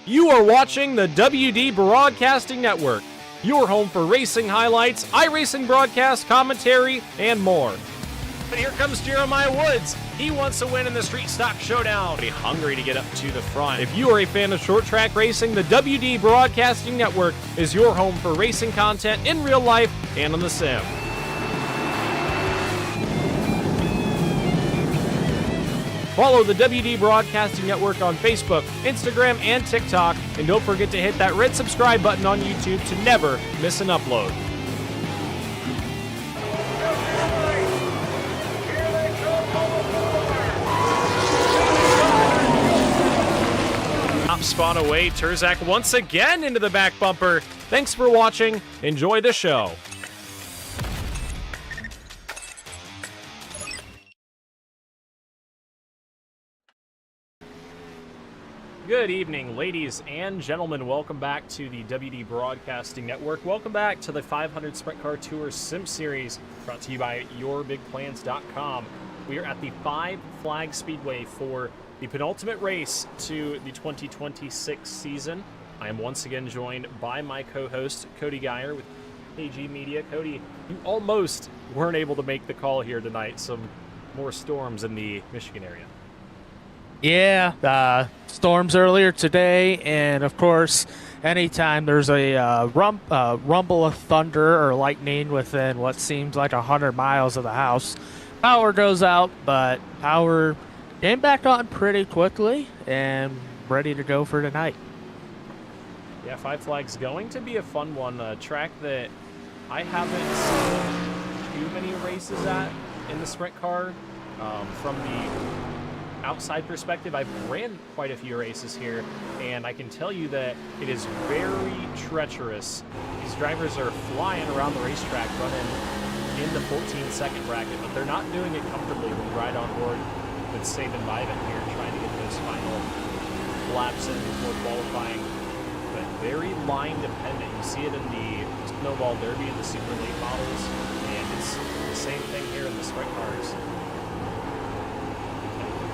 You are watching the WD Broadcasting Network, your home for racing highlights, iRacing broadcast, commentary, and more. But here comes Jeremiah Woods. He wants to win in the Street Stock Showdown. He's hungry to get up to the front. If you are a fan of short track racing, the WD Broadcasting Network is your home for racing content in real life and on the sim. Follow the WD Broadcasting Network on Facebook, Instagram, and TikTok. And don't forget to hit that red subscribe button on YouTube to never miss an upload. Top spot away, Terzak once again into the back bumper. Thanks for watching. Enjoy the show. Good evening, ladies and gentlemen. Welcome back to the WD Broadcasting Network. Welcome back to the 500 Sprint Car Tour Sim Series, brought to you by YourBigPlans.com. We are at the Five Flag Speedway for the penultimate race to the 2026 season. I am once again joined by my co-host, Cody Geyer with AG Media. Cody, you almost weren't able to make the call here tonight. Some more storms in the Michigan area. Yeah, storms earlier today, and of course, anytime there's a rumble of thunder or lightning within what seems like 100 miles of the house, power goes out, but power came back on pretty quickly and ready to go for tonight. Yeah, Five Flags going to be a fun one. A track that I haven't seen too many races at in the sprint car. From the outside perspective, I've ran quite a few races here, and I can tell you that it is very treacherous. These drivers are flying around the racetrack running in the 14-second bracket, but they're not doing it comfortably when you ride on board with Saban Vivint here, trying to get those final laps in before qualifying. But very line dependent. You see it in the Snowball Derby and the Super Late models, and it's the same thing here in the sprint cars.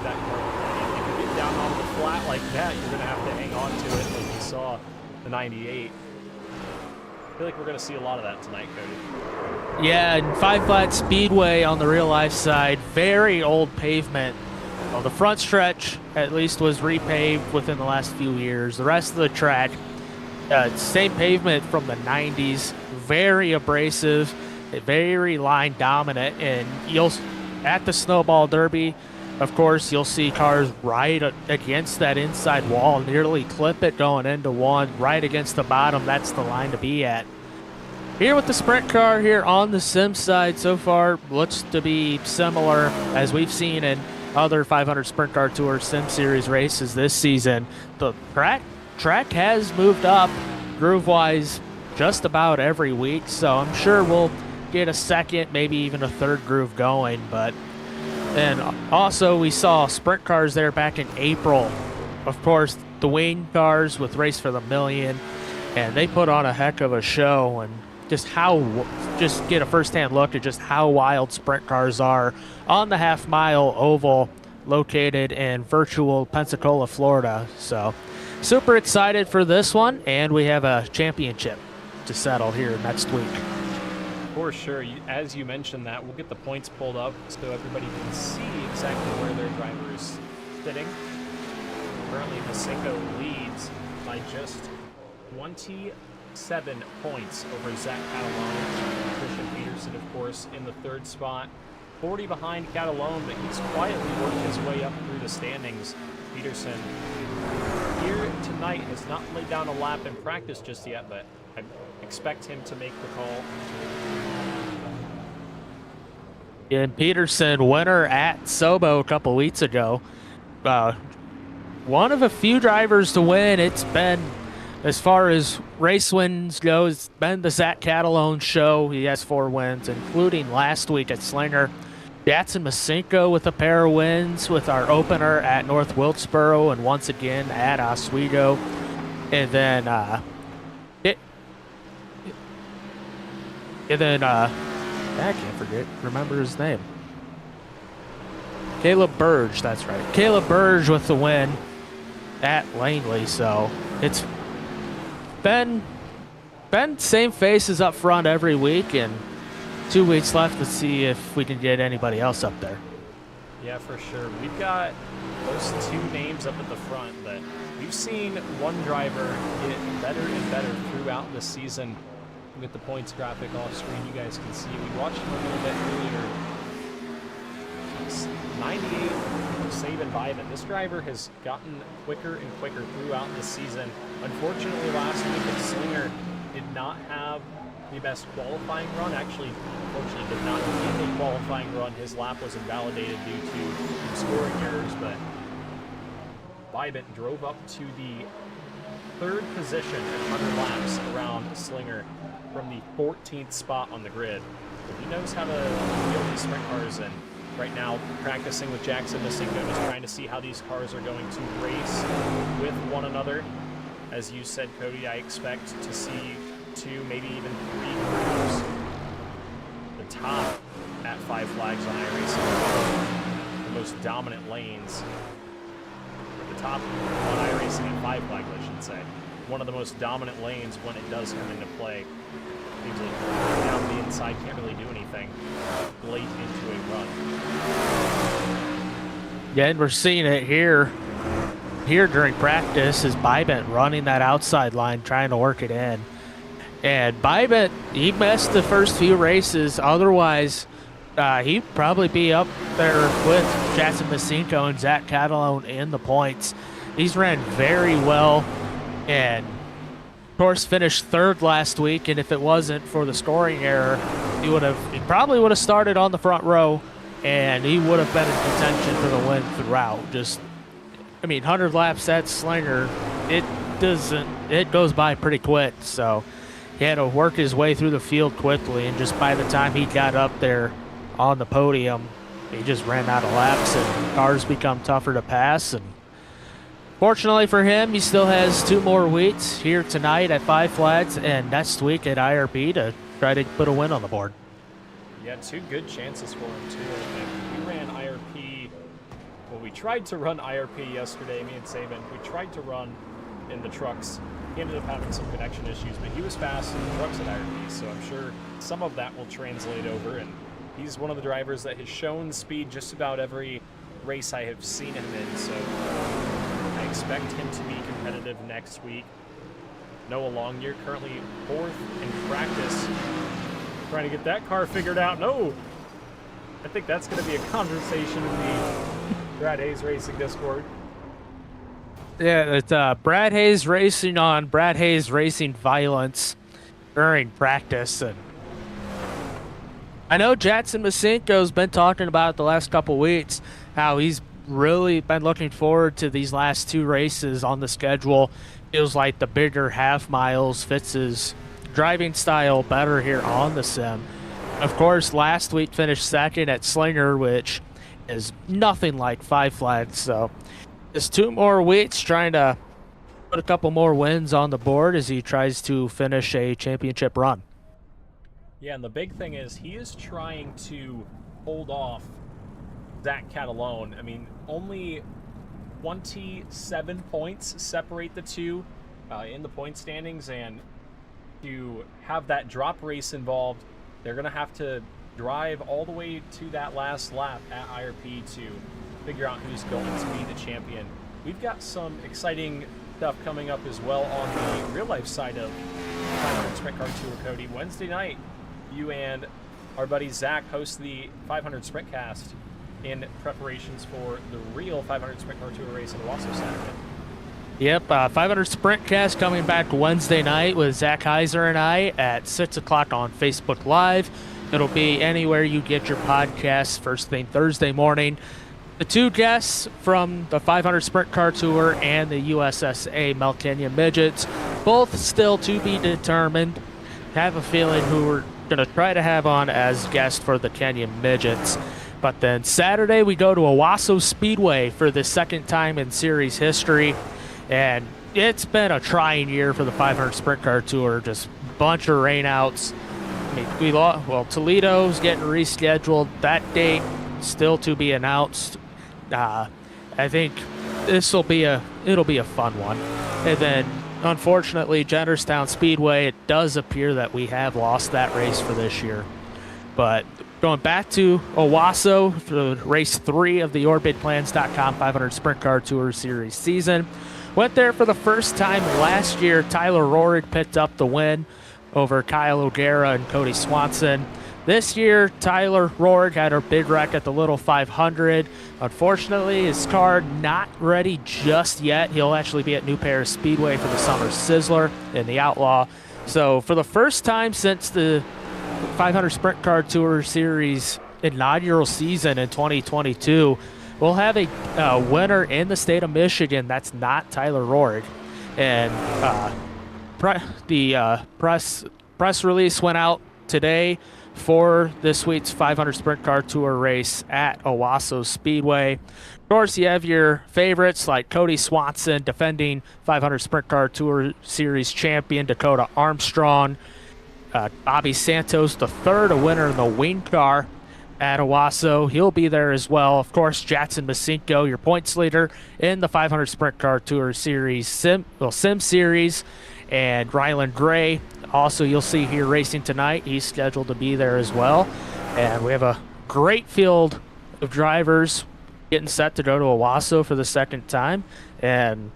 That car, if you get down on the flat like that, you're going to have to hang on to it like you saw the 98. I feel like we're going to see a lot of that tonight, Cody. Yeah, and Five Flat Speedway on the real life side, very old pavement. Well, the front stretch at least was repaved within the last few years. The rest of the track, same pavement from the 90s, very abrasive, very line dominant, and you'll at the Snowball Derby, of course, you'll see cars right against that inside wall, nearly clip it going into one, right against the bottom. That's the line to be at. Here with the sprint car here on the sim side, so far looks to be similar as we've seen in other 500 Sprint Car Tour Sim Series races this season. The track has moved up groove-wise just about every week, so I'm sure we'll get a second, maybe even a third groove going, but and also, we saw sprint cars there back in April. Of course, the Wayne cars with Race for the Million, and they put on a heck of a show. And just get a first-hand look at just how wild sprint cars are on the half-mile oval located in virtual Pensacola, Florida. So, super excited for this one, and we have a championship to settle here next week. For sure. As you mentioned that, we'll get the points pulled up so everybody can see exactly where their driver is sitting. Currently, Masenko leads by just 27 points over Zach Catalone. Christian Peterson, of course, in the third spot. 40 behind Catalone, but he's quietly worked his way up through the standings. Peterson here tonight has not laid down a lap in practice just yet, but I expect him to make the call. And Peterson, winner at Sobo a couple weeks ago. One of a few drivers to win. It's been, as far as race wins go, it's been the Zach Catalone show. He has 4 wins, including last week at Slinger. Datsun Masenko with a pair of wins with our opener at North Wilkesboro and once again at Oswego. And then I can't remember his name. Caleb Burge, that's right. Caleb Burge with the win at Langley. So it's been same faces up front every week, and 2 weeks left to see if we can get anybody else up there. Yeah, for sure. We've got those two names up at the front, but we've seen one driver get better and better throughout the season. With the points graphic off screen, you guys can see. We watched him a little bit earlier. 98 Saban Vibin. This driver has gotten quicker and quicker throughout the season. Unfortunately, last week at Slinger did not have the best qualifying run. Actually, unfortunately, did not have a qualifying run. His lap was invalidated due to scoring errors, but Vibin drove up to the 3rd position at 100 laps around Slinger from the 14th spot on the grid. But he knows how to field these sprint cars, and right now practicing with Jackson Masinko, just trying to see how these cars are going to race with one another. As you said, Cody, I expect to see 2, maybe even 3 crews the top at Five Flags on iRacing, the most dominant lanes. The top on iRacing at Five Flags, I should say. One of the most dominant lanes when it does come into play. Seems like down the inside can't really do anything late into a run. Yeah, and we're seeing it here during practice is Bybent running that outside line, trying to work it in. And Bybent, he missed the first few races. Otherwise, he'd probably be up there with Jackson Masinko and Zach Catalone in the points. He's ran very well, and of course finished 3rd last week. And if it wasn't for the scoring error, he probably would have started on the front row, and he would have been in contention for the win throughout. 100 laps at Slinger, it goes by pretty quick. So he had to work his way through the field quickly, and just by the time he got up there on the podium, he just ran out of laps, and cars become tougher to pass. And fortunately for him, he still has 2 more weeks here tonight at Five Flags and next week at IRP to try to put a win on the board. Yeah, 2 good chances for him, too. And we ran IRP. Well, we tried to run IRP yesterday, me and Saban. We tried to run in the trucks. He ended up having some connection issues, but he was fast in the trucks at IRP, so I'm sure some of that will translate over. And he's one of the drivers that has shown speed just about every race I have seen him in, so I expect him to be competitive next week. Noah Longyear currently 4th in practice, trying to get that car figured out. No! I think that's going to be a conversation in the Brad Hayes Racing Discord. Yeah, it's Brad Hayes Racing on Brad Hayes Racing Violence during practice. And I know Jackson Masinko's been talking about it the last couple weeks, how he's really been looking forward to these last 2 races on the schedule. Feels like the bigger half miles fits his driving style better here on the sim. Of course, last week finished 2nd at Slinger, which is nothing like Five Flags. So just 2 more weeks trying to put a couple more wins on the board as he tries to finish a championship run. Yeah, and the big thing is he is trying to hold off Zach Catalone. I mean, only 27 points separate the two in the point standings, and to have that drop race involved, they're going to have to drive all the way to that last lap at IRP to figure out who's going to be the champion. We've got some exciting stuff coming up as well on the real-life side of 500 Sprint Car Tour, Cody. Wednesday night, you and our buddy Zach host the 500 Sprint Cast in preparations for the real 500 Sprint Car Tour race in Owasso Saturday. Yep, 500 Sprint Cast coming back Wednesday night with Zach Heiser and I at 6 o'clock on Facebook Live. It'll be anywhere you get your podcasts first thing Thursday morning. The 2 guests from the 500 Sprint Car Tour and the USSA Mel Canyon Midgets, both still to be determined. Have a feeling who we're going to try to have on as guests for the Canyon Midgets. But then Saturday we go to Owasso Speedway for the 2nd time in series history. And it's been a trying year for the 500 Sprint Car Tour. Just a bunch of rainouts. I mean, Toledo's getting rescheduled. That date still to be announced. I think it'll be a fun one. And then unfortunately, Jennerstown Speedway, it does appear that we have lost that race for this year. But going back to Owasso for race 3 of the OrbitPlans.com 500 Sprint Car Tour Series season. Went there for the first time last year. Tyler Rohrig picked up the win over Kyle O'Gara and Cody Swanson. This year, Tyler Rohrig had a big wreck at the Little 500. Unfortunately, his car not ready just yet. He'll actually be at New Paris Speedway for the Summer Sizzler in the Outlaw. So for the first time since the 500 Sprint Car Tour Series inaugural season in 2022, we'll have a winner in the state of Michigan that's not Tyler Rohrig. And the press release went out today for this week's 500 Sprint Car Tour race at Owasso Speedway. Of course, you have your favorites like Cody Swanson, defending 500 Sprint Car Tour Series champion Dakota Armstrong, Bobby Santos III, a winner in the wing car at Owasso. He'll be there as well. Of course, Jackson Masinko, your points leader in the 500 Sprint Car Tour Series Sim Series, and Ryland Gray. Also, you'll see here racing tonight. He's scheduled to be there as well. And we have a great field of drivers getting set to go to Owasso for the second time. And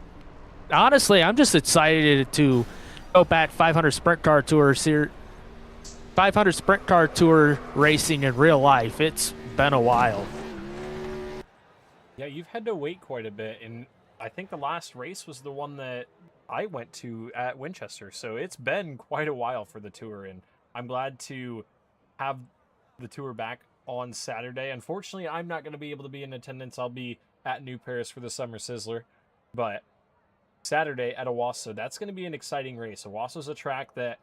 honestly, I'm just excited to go back 500 Sprint Car Tour 500 Sprint Car Tour racing in real life. It's been a while. Yeah, you've had to wait quite a bit, and I think the last race was the one that I went to at Winchester, so it's been quite a while for the tour, and I'm glad to have the tour back on Saturday. Unfortunately, I'm not going to be able to be in attendance. I'll be at New Paris for the Summer Sizzler, but Saturday at Owasso, that's going to be an exciting race. Owasso's a track that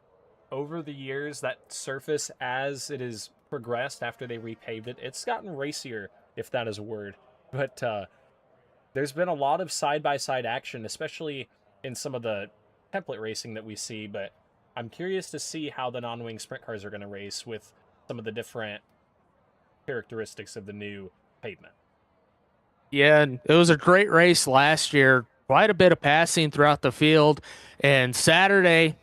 over the years, that surface as it has progressed after they repaved it, it's gotten racier, if that is a word. But there's been a lot of side-by-side action, especially in some of the template racing that we see, but I'm curious to see how the non-wing sprint cars are going to race with some of the different characteristics of the new pavement. Yeah, and it was a great race last year. Quite a bit of passing throughout the field. And Saturday,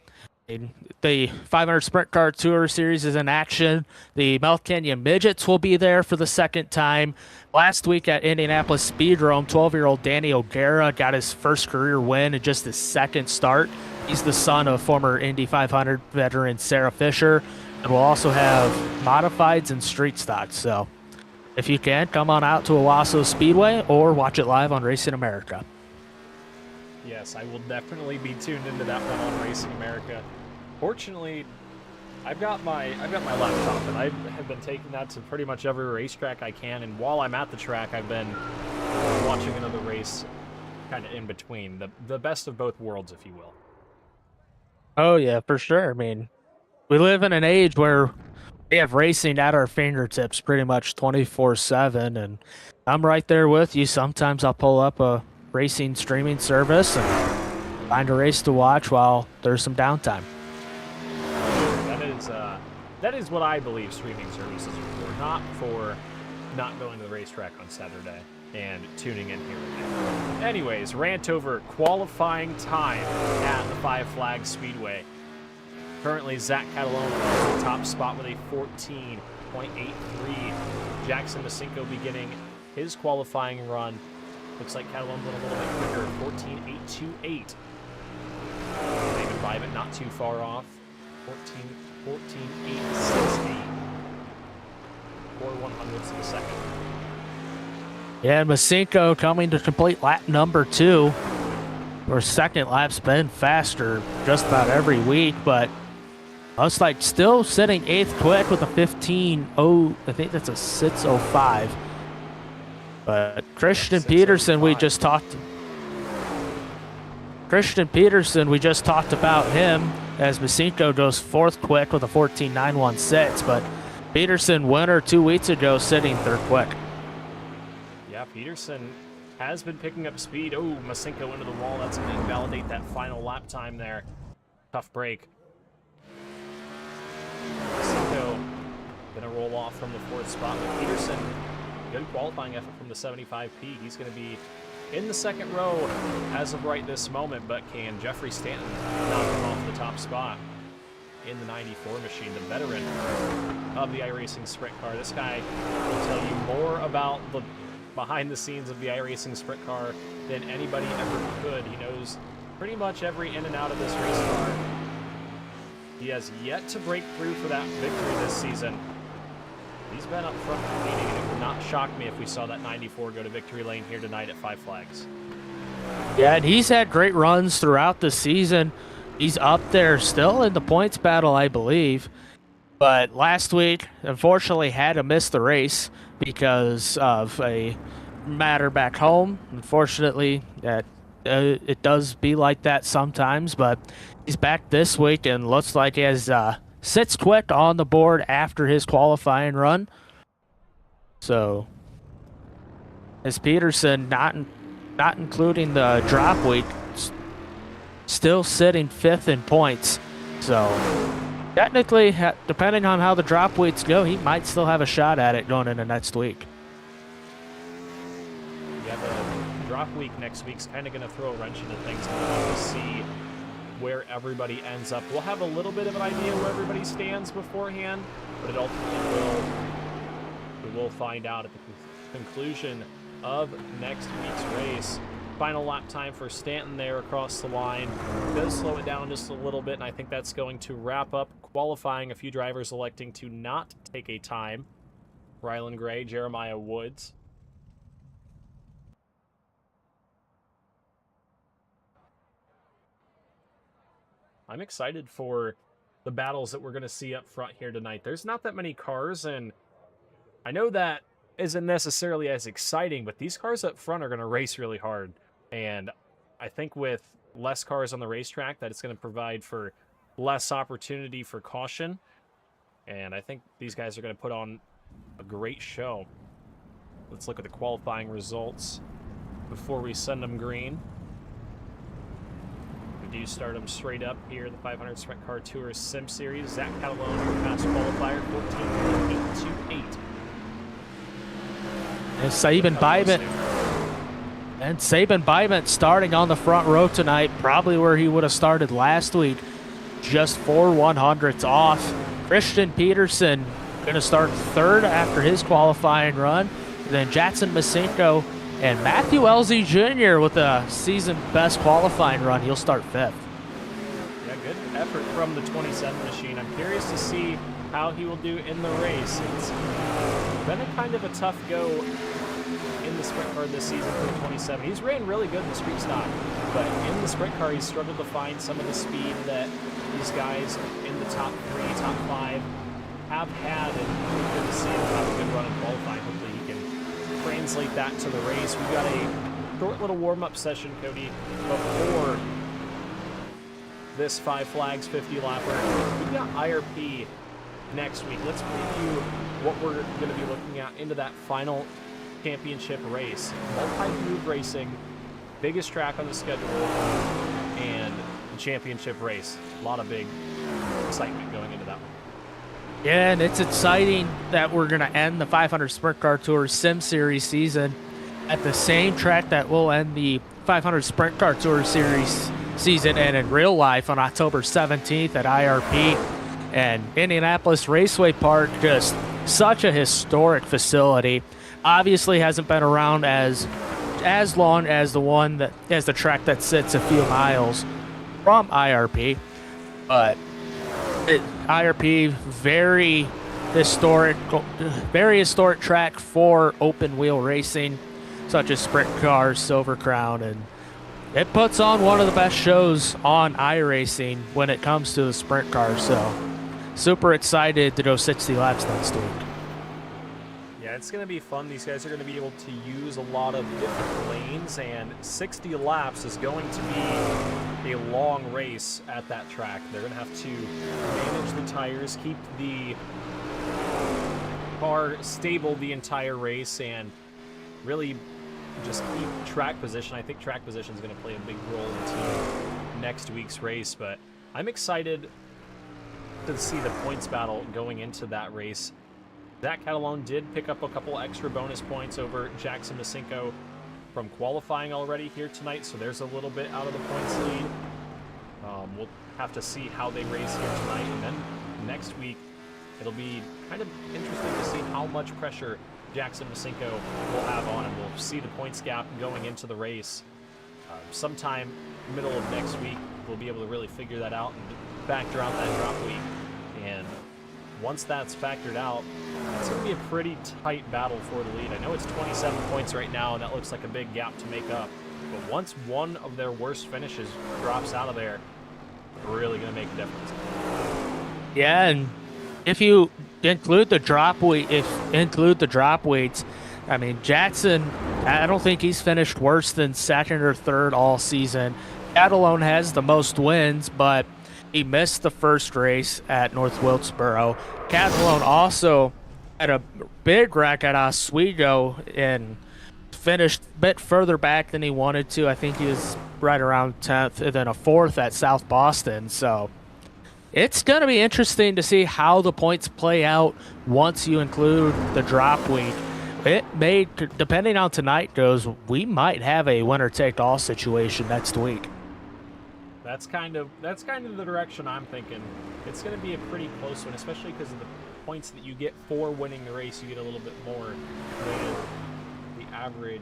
the 500 Sprint Car Tour Series is in action. The Mouth Canyon Midgets will be there for the second time. Last week at Indianapolis Speedrome, 12-year-old Danny O'Gara got his first career win in just his second start. He's the son of former Indy 500 veteran Sarah Fisher. And we'll also have modifieds and street stocks. So if you can, come on out to Owasso Speedway or watch it live on Racing America. Yes, I will definitely be tuned into that one on Racing America. Fortunately, I've got my laptop, and I have been taking that to pretty much every racetrack I can. And while I'm at the track, I've been watching another race, kind of in between, the best of both worlds, if you will. Oh yeah, for sure. I mean, we live in an age where we have racing at our fingertips pretty much 24/7, and I'm right there with you. Sometimes I'll pull up a racing streaming service and find a race to watch while there's some downtime. That is what I believe streaming services are for, not for not going to the racetrack on Saturday and tuning in here and there. Anyways, rant over qualifying time at the Five Flags Speedway. Currently, Zach Catalone is the top spot with a 14.83. Jackson Masinko beginning his qualifying run. Looks like Catalone's a little bit quicker, 14.828. David Vivett not too far off, 14.860. 4/100ths of a second. Yeah, and Masinko coming to complete lap number 2. Where second lap's been faster just about every week, but looks like still sitting 8th quick with a 15.0. I think that's a 6:05. But Christian Peterson, we just talked about him as Masinko goes 4th quick with a 14.916. But Peterson, winner 2 weeks ago, sitting 3rd quick. Yeah, Peterson has been picking up speed. Oh, Masinko into the wall. That's going to invalidate that final lap time there. Tough break. Masinko going to roll off from the 4th spot, but Peterson, good qualifying effort from the 75P. He's going to be in the second row as of right this moment, but can Jeffrey Stanton knock him off the top spot in the 94 machine, the veteran of the iRacing sprint car. This guy will tell you more about the behind the scenes of the iRacing sprint car than anybody ever could. He knows pretty much every in and out of this race car. He has yet to break through for that victory this season. He's been up front competing, and it would not shock me if we saw that 94 go to victory lane here tonight at Five Flags. Yeah, and he's had great runs throughout the season. He's up there still in the points battle, I believe. But last week, unfortunately, had to miss the race because of a matter back home. Unfortunately, that it does be like that sometimes, but he's back this week and looks like he has sits quick on the board after his qualifying run. So, as Peterson, not including the drop week, still sitting 5th in points. So, technically, depending on how the drop weeks go, he might still have a shot at it going into next week. Yeah, the drop week next week's kind of going to throw a wrench into things. We'll have to see where everybody ends up. We'll have a little bit of an idea where everybody stands beforehand, but it ultimately we will find out at the conclusion of next week's race. Final lap time for Stanton there across the line. Does slow it down just a little bit, and I think that's going to wrap up qualifying. A few drivers electing to not take a time. Rylan Gray, Jeremiah Woods. I'm excited for the battles that we're going to see up front here tonight. There's not that many cars, and I know that isn't necessarily as exciting, but these cars up front are going to race really hard. And I think with less cars on the racetrack, that it's going to provide for less opportunity for caution. And I think these guys are going to put on a great show. Let's look at the qualifying results before we send them green. We do start them straight up here, the 500 Sprint Car Tour Sim Series. Zach Catalone, your fast qualifier, 14.828. And Saban Bybent starting on the front row tonight, probably where he would have started last week, just 4 100ths off. Christian Peterson going to start 3rd after his qualifying run. Then Jackson Masinko and Matthew Elzy Jr. with a season best qualifying run. He'll start 5th. Yeah, good effort from the 27 machine. I'm curious to see how he will do in the race. It's been a kind of a tough go in the sprint car this season for the 27. He's ran really good in the street stock, but in the sprint car, he's struggled to find some of the speed that these guys in the top 3, top 5 have had, and good to see him have a good run in qualifying. Hopefully he can translate that to the race. We've got a short little warm-up session, Cody, before this Five Flags 50 lapper. We've got IRP next week. Let's preview what we're going to be looking at into that final championship race. Multi-move racing, biggest track on the schedule, and the championship race. A lot of big excitement going into that one. Yeah, and it's exciting that we're going to end the 500 Sprint Car Tour Sim Series season at the same track that will end the 500 Sprint Car Tour Series season and in real life on October 17th at IRP. And Indianapolis Raceway Park, just such a historic facility. Obviously hasn't been around as long as the track that sits a few miles from IRP, but IRP very historic track for open wheel racing, such as sprint cars, Silver Crown, and it puts on one of the best shows on iRacing when it comes to the sprint cars. So super excited to go 60 laps next week. Yeah, it's going to be fun. These guys are going to be able to use a lot of different lanes, and 60 laps is going to be a long race at that track. They're going to have to manage the tires, keep the car stable the entire race, and really just keep track position. I think track position is going to play a big role into next week's race, but I'm excited to see the points battle going into that race. Zach Catalone did pick up a couple extra bonus points over Jackson Masinko from qualifying already here tonight, so there's a little bit out of the points lead. We'll have to see how they race here tonight, and then next week it'll be kind of interesting to see how much pressure Jackson Masinko will have on him. We'll see the points gap going into the race. Sometime middle of next week, we'll be able to really figure that out and factor out that drop week. And once that's factored out, it's going to be a pretty tight battle for the lead. I know it's 27 points right now, and that looks like a big gap to make up. But once one of their worst finishes drops out of there, really going to make a difference. Yeah, and if you include the drop weights, I mean, Jackson, I don't think he's finished worse than second or third all season. Catalone has the most wins, but he missed the first race at North Wilkesboro. Catalone also had a big wreck at Oswego and finished a bit further back than he wanted to. I think he was right around 10th, and then a 4th at South Boston. So it's going to be interesting to see how the points play out once you include the drop week. It may, depending on tonight goes, we might have a winner-take-all situation next week. That's kind of the direction I'm thinking. It's going to be a pretty close one, especially because of the points that you get for winning the race. You get a little bit more than the average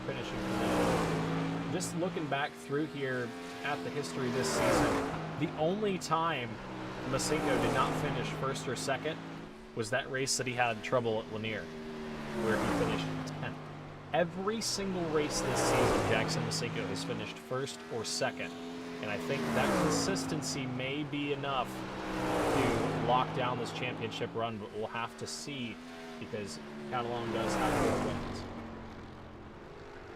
finishing position. Just looking back through here at the history this season, the only time Masinko did not finish first or second was that race that he had trouble at Lanier, where he finished 10th. Every single race this season, Jackson Masinko has finished first or second. And I think that consistency may be enough to lock down this championship run, but we'll have to see because Catalone does have more wins.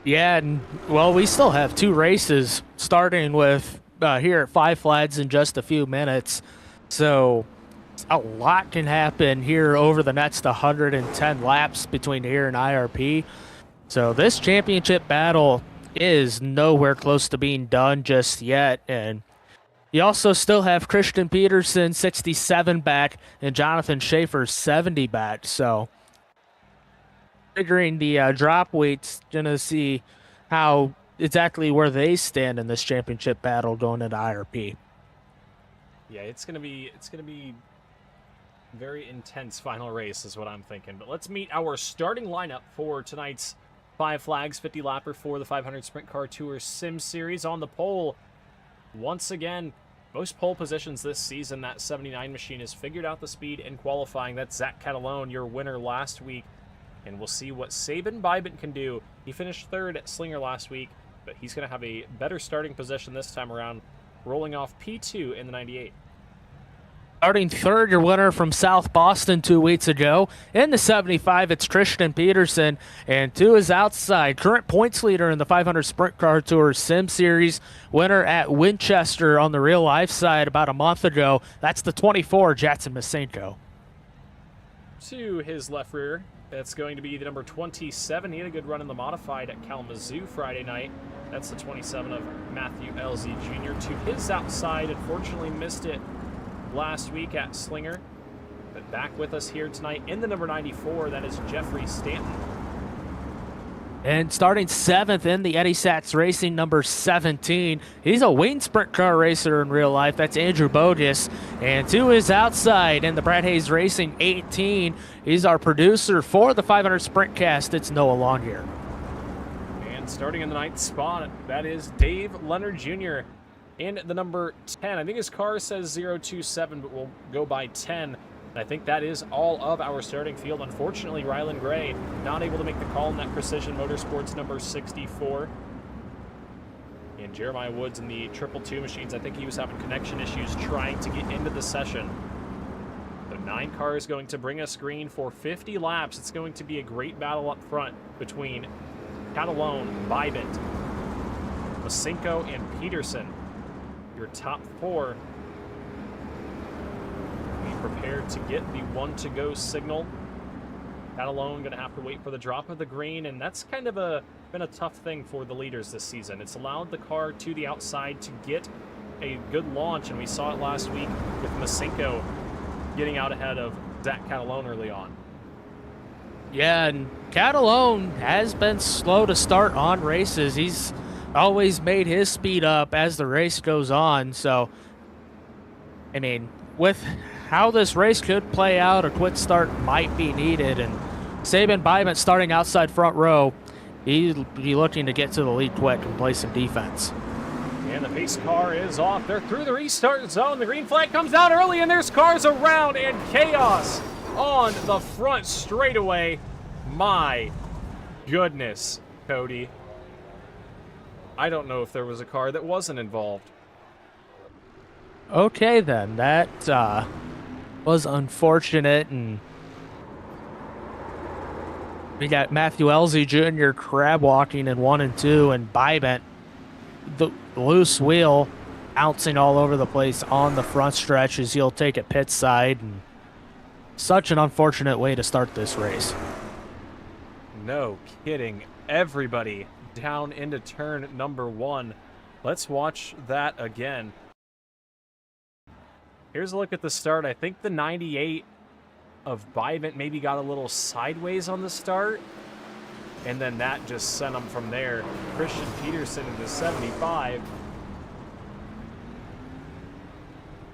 Yeah, and well, we still have 2 races starting with here at Five Flags in just a few minutes. So a lot can happen here over the next 110 laps between here and IRP. So this championship battle is nowhere close to being done just yet. And you also still have Christian Peterson 67 back and Jonathan Schaefer 70 back. So figuring the drop weights, gonna see how exactly where they stand in this championship battle going into IRP. Yeah, it's gonna be very intense final race is what I'm thinking. But let's meet our starting lineup for tonight's Five Flags 50 lapper for the 500 Sprint Car Tour Sim Series. On the pole, once again, most pole positions this season. That 79 machine has figured out the speed in qualifying. That's Zach Catalone, your winner last week. And we'll see what Sabin Bybant can do. He finished third at Slinger last week, but he's going to have a better starting position this time around, rolling off P2 in the 98. Starting third, your winner from South Boston 2 weeks ago. In the 75, it's Christian Peterson, and 2 is outside. Current points leader in the 500 Sprint Car Tour Sim Series. Winner at Winchester on the real life side about a month ago. That's the 24, Jackson Masinko. To his left rear, that's going to be the number 27. He had a good run in the modified at Kalamazoo Friday night. That's the 27 of Matthew LZ Jr. To his outside, unfortunately missed it last week at Slinger, but back with us here tonight in the number 94, that is Jeffrey Stanton. And starting 7th in the Eddie Sachs Racing, number 17. He's a wing sprint car racer in real life. That's Andrew Bogus. And to his outside in the Brad Hayes Racing 18. He's our producer for the 500 Sprint Cast. It's Noah Longyear. And starting in the 9th spot, that is Dave Leonard Jr. And the number 10, I think his car says 027, but we'll go by 10. And I think that is all of our starting field. Unfortunately, Rylan Gray not able to make the call in that Precision Motorsports number 64. And Jeremiah Woods in the 222 machines, I think he was having connection issues trying to get into the session. The 9 car is going to bring us green for 50 laps. It's going to be a great battle up front between Catalone, Bybant, Masinko, and Peterson. Your top 4. Be prepared to get the 1 to go signal. Catalone going to have to wait for the drop of the green, and that's kind of been a tough thing for the leaders this season. It's allowed the car to the outside to get a good launch, and we saw it last week with Masinko getting out ahead of Zach Catalone early on. Yeah, and Catalone has been slow to start on races. He's always made his speed up as the race goes on. So, I mean, with how this race could play out, a quick start might be needed. And Saban Bybant starting outside front row, he'll be looking to get to the lead quick and play some defense. And the pace car is off. They're through the restart zone. The green flag comes out early, and there's cars around, and chaos on the front straightaway. My goodness, Cody. I don't know if there was a car that wasn't involved. Okay, then. That was unfortunate, and we got Matthew Elsie Jr. crab walking in 1 and 2, and Bybant, the loose wheel, bouncing all over the place on the front stretch as he'll take it pit side. And such an unfortunate way to start this race. No kidding. Everybody down into turn number 1. Let's watch that again. Here's a look at the start. I think the 98 of Bybant maybe got a little sideways on the start, and then that just sent him from there. Christian Peterson into 75.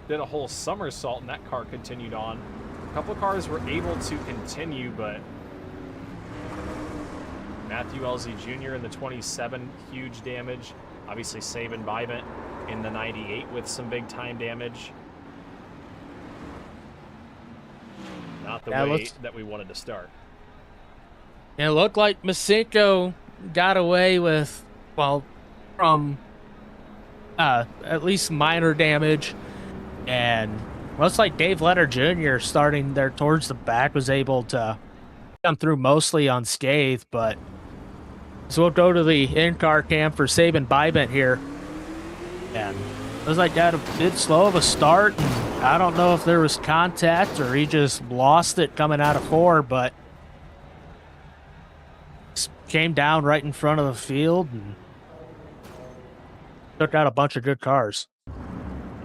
Did a whole somersault, and that car continued on. A couple of cars were able to continue, but Matthew Elsie Jr. in the 27, huge damage. Obviously, Saban Bybant in the 98 with some big time damage. Not the way that we wanted to start. It looked like Masenko got away with, well, from at least minor damage. And looks like Dave Letter Jr. starting there towards the back was able to come through mostly unscathed. But so we'll go to the in-car cam for Saban Bybant here. And it was like got a bit slow of a start. And I don't know if there was contact or he just lost it coming out of 4, but came down right in front of the field and took out a bunch of good cars.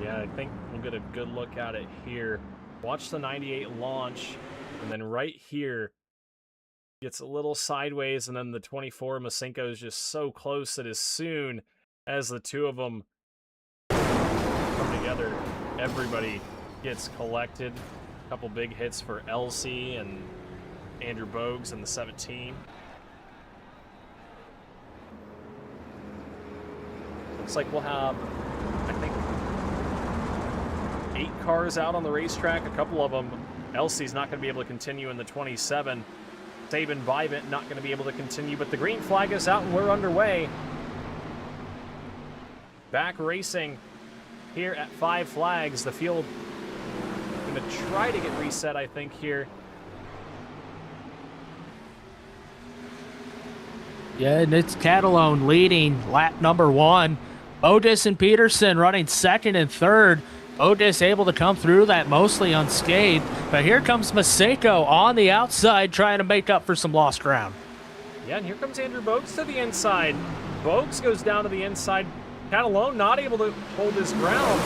Yeah, I think we'll get a good look at it here. Watch the 98 launch, and then right here gets a little sideways, and then the 24 Masenko is just so close that as soon as the two of them come together, everybody gets collected. A couple big hits for Elsie and Andrew Bogues in the 17. Looks like we'll have, I think, 8 cars out on the racetrack. A couple of them, Elsie's not going to be able to continue in the 27. Saban Bybant not going to be able to continue, but the green flag is out and we're underway. Back racing here at 5 Flags. The field going to try to get reset, I think, here. Yeah, and it's Catalone leading lap number 1. Otis and Peterson running 2nd and 3rd. Otis able to come through that mostly unscathed. But here comes Masenko on the outside trying to make up for some lost ground. Yeah, and here comes Andrew Bogues to the inside. Bogues goes down to the inside. Catalone not able to hold his ground.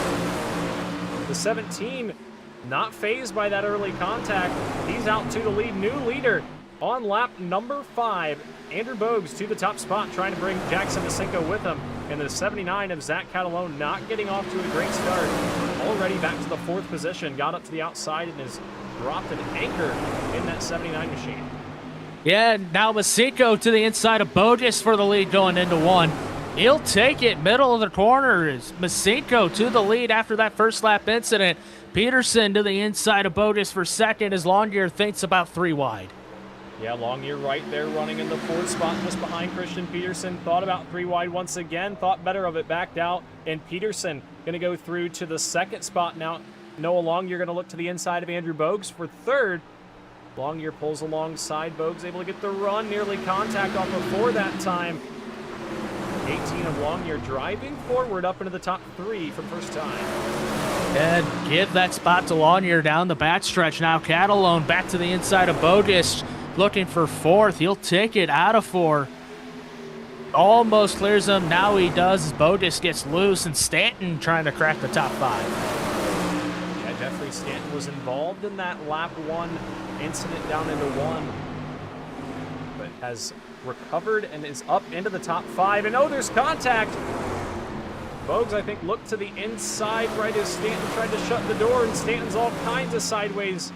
The 17 not phased by that early contact. He's out to the lead. New leader on lap number 5. Andrew Bogues to the top spot, trying to bring Jackson Masenko with him. And the 79 of Zach Catalone not getting off to a great start. Already back to the 4th position, got up to the outside and has dropped an anchor in that 79 machine. Yeah, now Masenko to the inside of Bogus for the lead going into 1. He'll take it middle of the corner as Masenko to the lead after that first lap incident. Peterson to the inside of Bogus for 2nd as Longyear thinks about 3 wide. Yeah, Longyear right there running in the 4th spot just behind Christian Peterson. Thought about 3 wide once again, thought better of it, backed out. And Peterson going to go through to the 2nd spot now. Noah Longyear going to look to the inside of Andrew Bogues for 3rd. Longyear pulls alongside Bogues, able to get the run, nearly contact off before that time. 18 of Longyear driving forward up into the top 3 for the first time. And give that spot to Longyear down the backstretch. Now Catalone back to the inside of Bogus. Looking for 4th. He'll take it out of 4. Almost clears him. Now he does as Bogus gets loose, and Stanton trying to crack the top 5. Yeah, Jeffrey Stanton was involved in that lap 1 incident down into 1. has recovered and is up into the top 5. And oh, there's contact. Bogues, I think, looked to the inside right as Stanton tried to shut the door, and Stanton's all kinds of sideways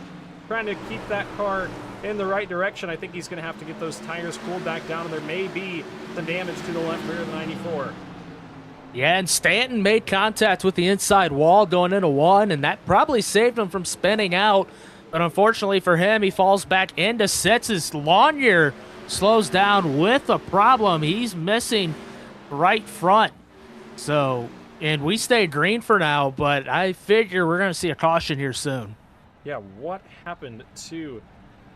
trying to keep that car in the right direction. I think he's going to have to get those tires cooled back down, and there may be some damage to the left rear of the 94. Yeah, and Stanton made contact with the inside wall going into 1, and that probably saved him from spinning out. But unfortunately for him, he falls back into 6 as Lanier slows down with a problem. He's missing right front. So, and we stay green for now, but I figure we're going to see a caution here soon. Yeah, what happened to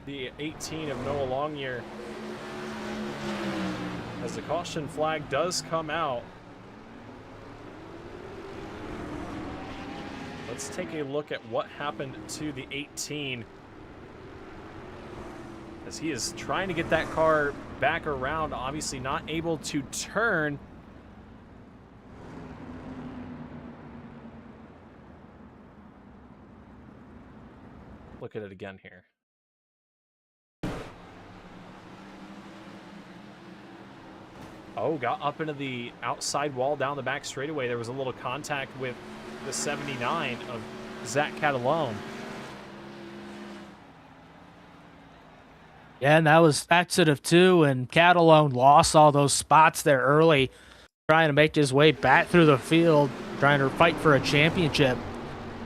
the 18 of Noah Longyear? As the caution flag does come out. Let's take a look at what happened to the 18. As he is trying to get that car back around, obviously not able to turn. Look at it again here. Oh, got up into the outside wall down the back straightaway. There was a little contact with the 79 of Zach Catalone. Yeah, and that was exit of 2, and Catalone lost all those spots there early, trying to make his way back through the field, trying to fight for a championship.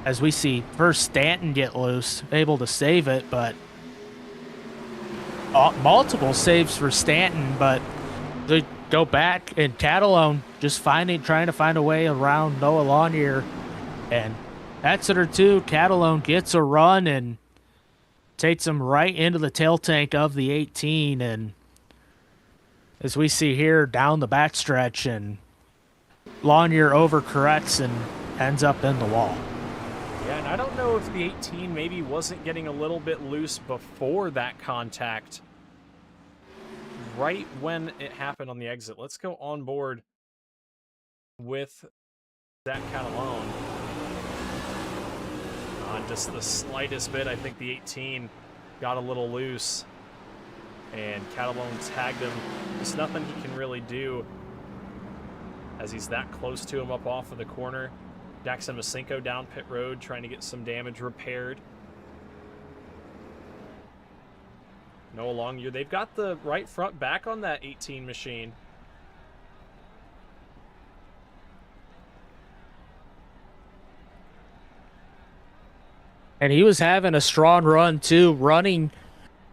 As we see first Stanton get loose, able to save it, but multiple saves for Stanton, but they go back, and Catalone just trying to find a way around Noah Lanier. And Exeter 2, Catalone gets a run and takes him right into the tail tank of the 18. And as we see here down the backstretch, and Lanier overcorrects and ends up in the wall. Yeah, and I don't know if the 18 maybe wasn't getting a little bit loose before that contact, right when it happened on the exit. Let's go on board with Zach Catalone. On just the slightest bit, I think the 18 got a little loose, and Catalone tagged him. There's nothing he can really do as he's that close to him up off of the corner. Jackson Masinko down pit road trying to get some damage repaired. Noah Longyear, they've got the right front back on that 18 machine. And he was having a strong run too, running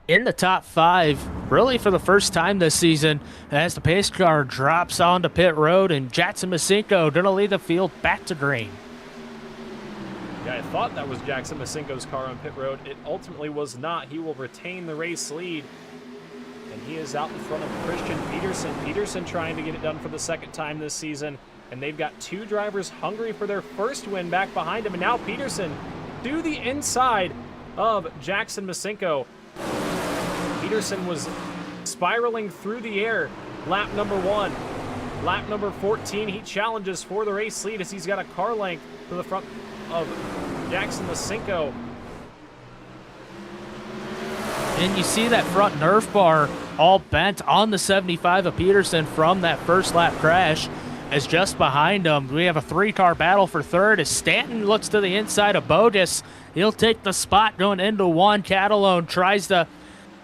in the top 5, really for the first time this season, as the pace car drops onto pit road, and Jackson Masinko going to lead the field back to green. Yeah, I thought that was Jackson Masinko's car on pit road. It ultimately was not. He will retain the race lead, and he is out in front of Christian Peterson. Peterson trying to get it done for the second time this season, and they've got 2 drivers hungry for their first win back behind him, and now Peterson to the inside of Jackson Masinko. Peterson was spiraling through the air lap number 1. Lap number 14, he challenges for the race lead as he's got a car length to the front of Jackson Masinko. And you see that front nerf bar all bent on the 75 of Peterson from that first lap crash. As just behind him, we have a 3-car battle for third as Stanton looks to the inside of Bogus. He'll take the spot going into 1. Catalone tries to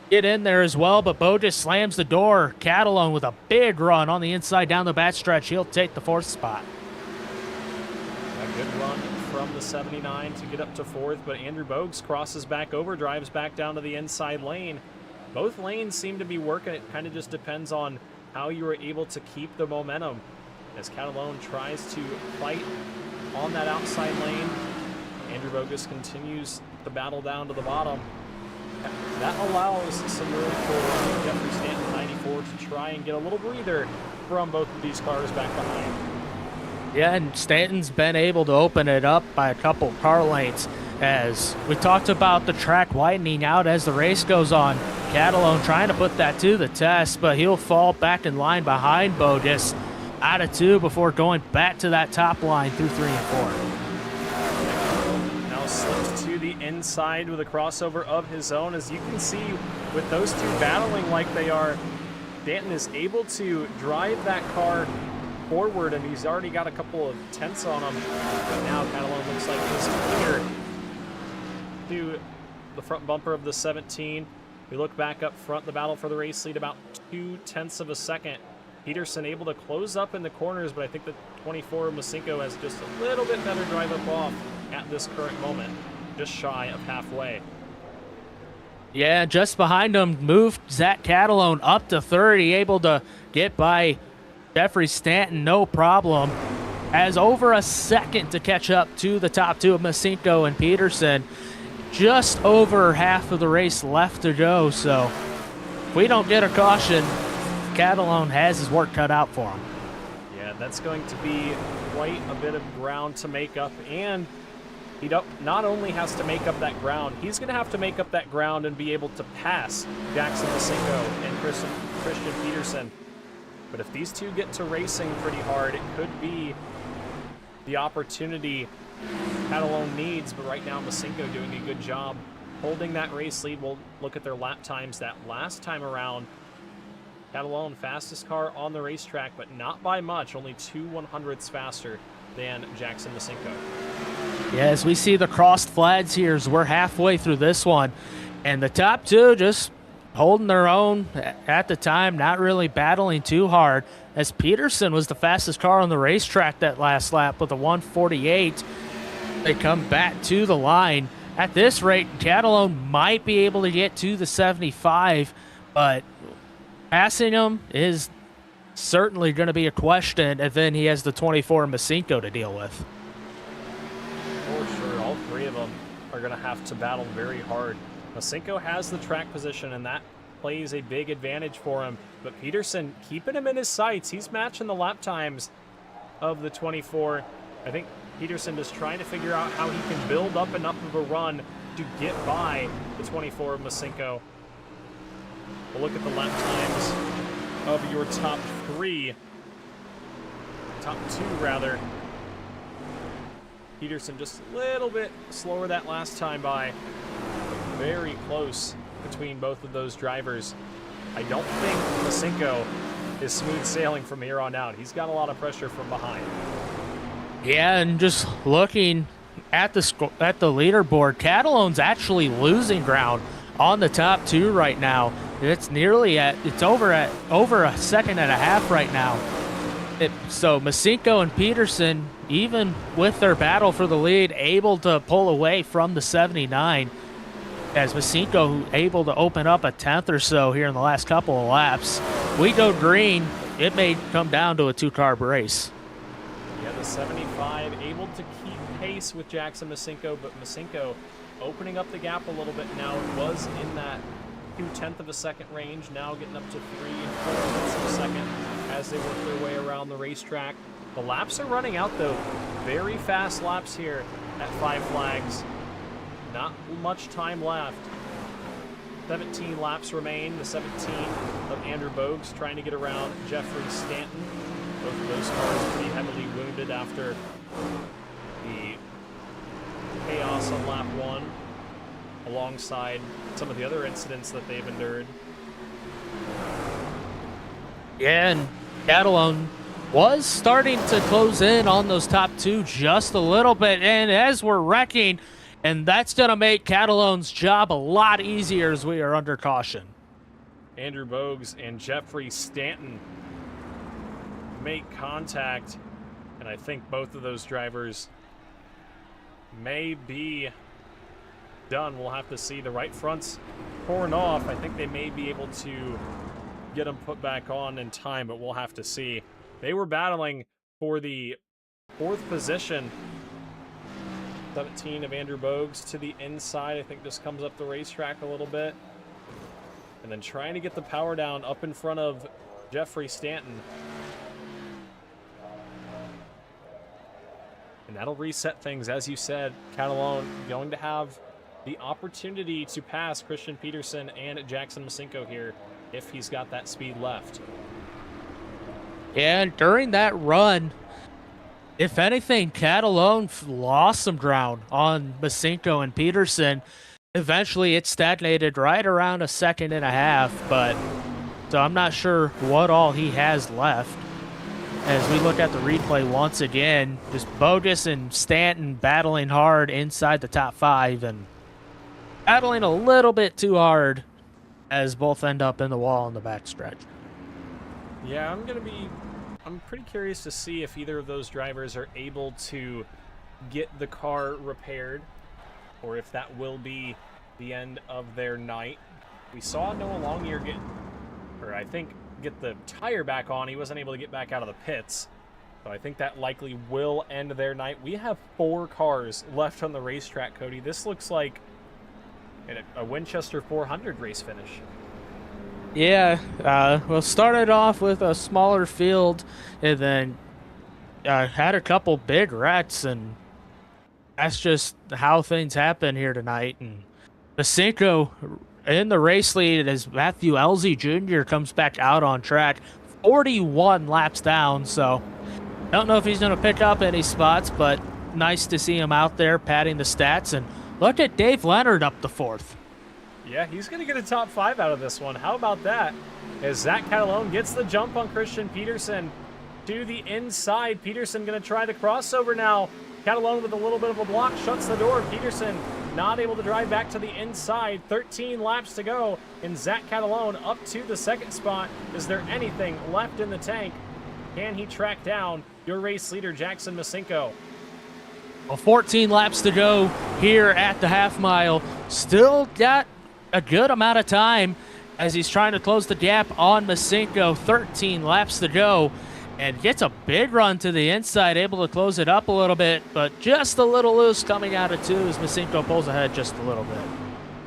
get in there as well, but Bogus slams the door. Catalone with a big run on the inside down the backstretch. He'll take the 4th spot. A good run from the 79 to get up to 4th, but Andrew Bogues crosses back over, drives back down to the inside lane. Both lanes seem to be working. It kind of just depends on how you were able to keep the momentum. As Catalone tries to fight on that outside lane, Andrew Bogus continues the battle down to the bottom. That allows some room for Jeffrey Stanton 94 to try and get a little breather from both of these cars back behind. Yeah, and Stanton's been able to open it up by a couple car lengths. As we talked about the track widening out as the race goes on, Catalone trying to put that to the test, but he'll fall back in line behind Bogus out of 2 before going back to that top line through 3 and 4. Now slips to the inside with a crossover of his own. As you can see, with those 2 battling like they are, Stanton is able to drive that car forward, and he's already got a couple of tenths on him. But now Catalone looks like he's clear to the front bumper of the 17. We look back up front, the battle for the race lead about 0.2 of a second. Peterson able to close up in the corners, but I think the 24 Masinko has just a little bit better drive up off at this current moment, just shy of halfway. Yeah, just behind him, moved Zach Catalone up to 30, able to get by Jeffrey Stanton, no problem. Has over a second to catch up to the top two of Masinko and Peterson. Just over half of the race left to go, so if we don't get a caution, Catalone has his work cut out for him. Yeah, that's going to be quite a bit of ground to make up, and he not only has to make up that ground, he's going to have to make up that ground and be able to pass Jackson Masinko and Christian Peterson. But if these two get to racing pretty hard, it could be the opportunity Catalone needs, but right now Masinko doing a good job holding that race lead. We'll look at their lap times that last time around. Catalone, fastest car on the racetrack, but not by much, only 2/100ths faster than Jackson Masinko. Yeah, as we see the crossed flags here as we're halfway through this one, and the top two just holding their own at the time, not really battling too hard, as Peterson was the fastest car on the racetrack that last lap with a 148. They come back to the line. At this rate, Catalone might be able to get to the 75, but passing him is certainly going to be a question, and then he has the 24 Masinko to deal with. For sure, all three of them are going to have to battle very hard. Masinko has the track position, and that plays a big advantage for him, but Peterson keeping him in his sights. He's matching the lap times of the 24. I think Peterson is trying to figure out how he can build up enough of a run to get by the 24 of Masinko. We'll look at the lap times of your top two rather. Peterson just a little bit slower that last time by. Very close between both of those drivers. I don't think Masinko is smooth sailing from here on out. He's got a lot of pressure from behind. Yeah, and just looking at the leaderboard, Catalone's actually losing ground on the top two right now. It's over a second and a half right now. So Masinko and Peterson, even with their battle for the lead, able to pull away from the 79. As Masinko able to open up a tenth or so here in the last couple of laps. We go green, it may come down to a two-car race. Yeah, the 75 able to keep pace with Jackson Masinko, but Masinko opening up the gap a little bit now. It was in that 0.2 of a second range, now getting up to 3 and 4 of a second as they work their way around the racetrack. The laps are running out though. Very fast laps here at Five Flags. Not much time left. 17 laps remain. The 17 of Andrew Bogues trying to get around Jeffrey Stanton. Both of those cars pretty heavily wounded after the chaos on lap 1, alongside some of the other incidents that they've endured. Yeah, and Catalone was starting to close in on those top two just a little bit, and as we're wrecking, and that's going to make Catalone's job a lot easier as we are under caution. Andrew Bogues and Jeffrey Stanton make contact, and I think both of those drivers may be done. We'll have to see. The right front's torn off. I think they may be able to get them put back on in time, but we'll have to see. They were battling for the 4th position. 17 of Andrew Bogues to the inside, I think just comes up the racetrack a little bit. And then trying to get the power down up in front of Jeffrey Stanton. And that'll reset things. As you said, Catalone going to have the opportunity to pass Christian Peterson and Jackson Masinko here if he's got that speed left. And during that run, if anything, Catalone lost some ground on Masinko and Peterson. Eventually, it stagnated right around a second and a half, but So I'm not sure what all he has left. As we look at the replay once again, just Bogus and Stanton battling hard inside the top 5 and battling a little bit too hard as both end up in the wall in the backstretch. Yeah, I'm pretty curious to see if either of those drivers are able to get the car repaired or if that will be the end of their night. We saw Noah Longyear get the tire back on. He wasn't able to get back out of the pits. So I think that likely will end their night. We have 4 cars left on the racetrack, Cody. This looks like a Winchester 400 race finish. Yeah, we'll start it off with a smaller field and then had a couple big wrecks, and that's just how things happen here tonight. And Masinko in the race lead as Matthew Elzey Jr. comes back out on track, 41 laps down. So don't know if he's going to pick up any spots, but nice to see him out there padding the stats. And look at Dave Leonard up the 4th. Yeah, he's going to get a top 5 out of this one. How about that? As Zach Catalone gets the jump on Christian Peterson to the inside. Peterson going to try the crossover now. Catalone with a little bit of a block shuts the door. Peterson not able to drive back to the inside. 13 laps to go, and Zach Catalone up to the 2nd spot. Is there anything left in the tank? Can he track down your race leader, Jackson Masinko? Well, 14 laps to go here at the half mile. Still got a good amount of time as he's trying to close the gap on Masinko. 13 laps to go. And gets a big run to the inside, able to close it up a little bit, but just a little loose coming out of 2 as Masinko pulls ahead just a little bit.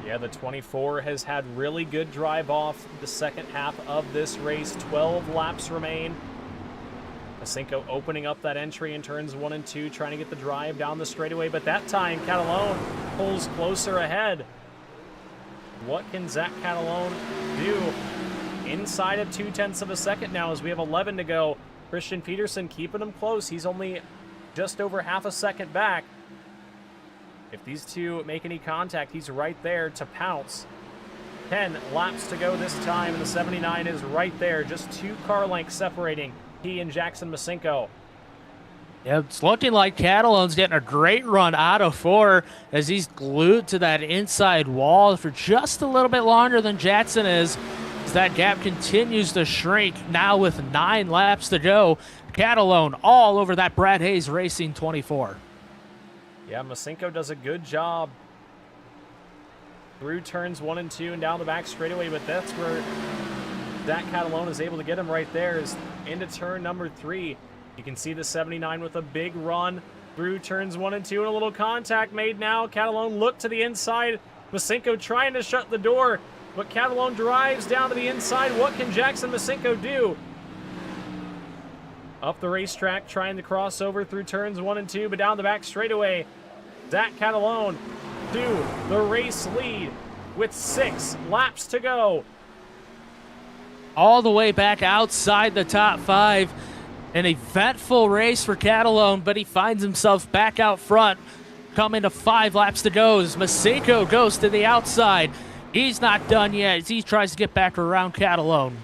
Yeah, the 24 has had really good drive off the second half of this race. 12 laps remain. Masinko opening up that entry in turns 1 and 2, trying to get the drive down the straightaway, but that time Catalone pulls closer ahead. What can Zach Catalone do? Inside of 0.2 of a second now as we have 11 to go. Christian Peterson keeping him close. He's only just over half a second back. If these two make any contact, he's right there to pounce. 10 laps to go this time, and the 79 is right there. Just 2 car lengths separating he and Jackson Masinko. Yeah, it's looking like Catalone's getting a great run out of 4 as he's glued to that inside wall for just a little bit longer than Jackson is. As that gap continues to shrink now with 9 laps to go. Catalone all over that Brad Hayes Racing 24. Yeah, Masinko does a good job through turns 1 and 2 and down the back straightaway, but that's where Zach Catalone is able to get him right there, is into turn number 3. You can see the 79 with a big run through turns 1 and 2 and a little contact made now. Catalone looked to the inside. Masinko trying to shut the door, but Catalone drives down to the inside. What can Jackson Masinko do? Up the racetrack, trying to cross over through turns 1 and 2, but down the back straightaway. Zach Catalone to the race lead with 6 laps to go. All the way back outside the top 5. An eventful race for Catalone, but he finds himself back out front, coming to 5 laps to go as Masinko goes to the outside. He's not done yet as he tries to get back around Catalone.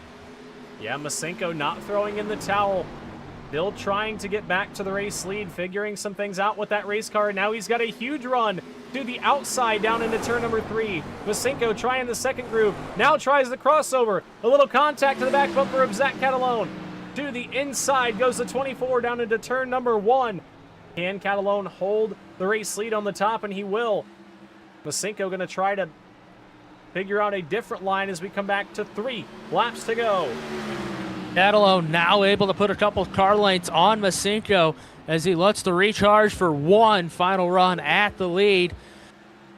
Yeah, Masinko not throwing in the towel. Still trying to get back to the race lead, figuring some things out with that race car. Now he's got a huge run to the outside down into turn number 3. Masinko trying the second groove. Now tries the crossover. A little contact to the back bumper of Zach Catalone. To the inside goes the 24 down into turn number 1. Can Catalone hold the race lead on the top? And he will. Masinko going to try to figure out a different line as we come back to 3 laps to go. Catalone now able to put a couple car lengths on Masinko as he looks to recharge for one final run at the lead.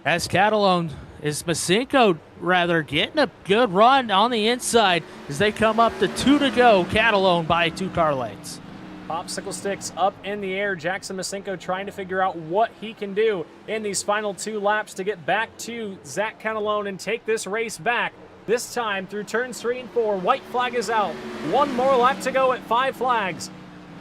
As Masinko rather getting a good run on the inside as they come up to 2 to go. Catalone by 2 car lengths. Popsicle sticks up in the air. Jackson Masinko trying to figure out what he can do in these final 2 laps to get back to Zach Catalone and take this race back. This time through turns 3 and 4. White flag is out. 1 more lap to go at 5 flags.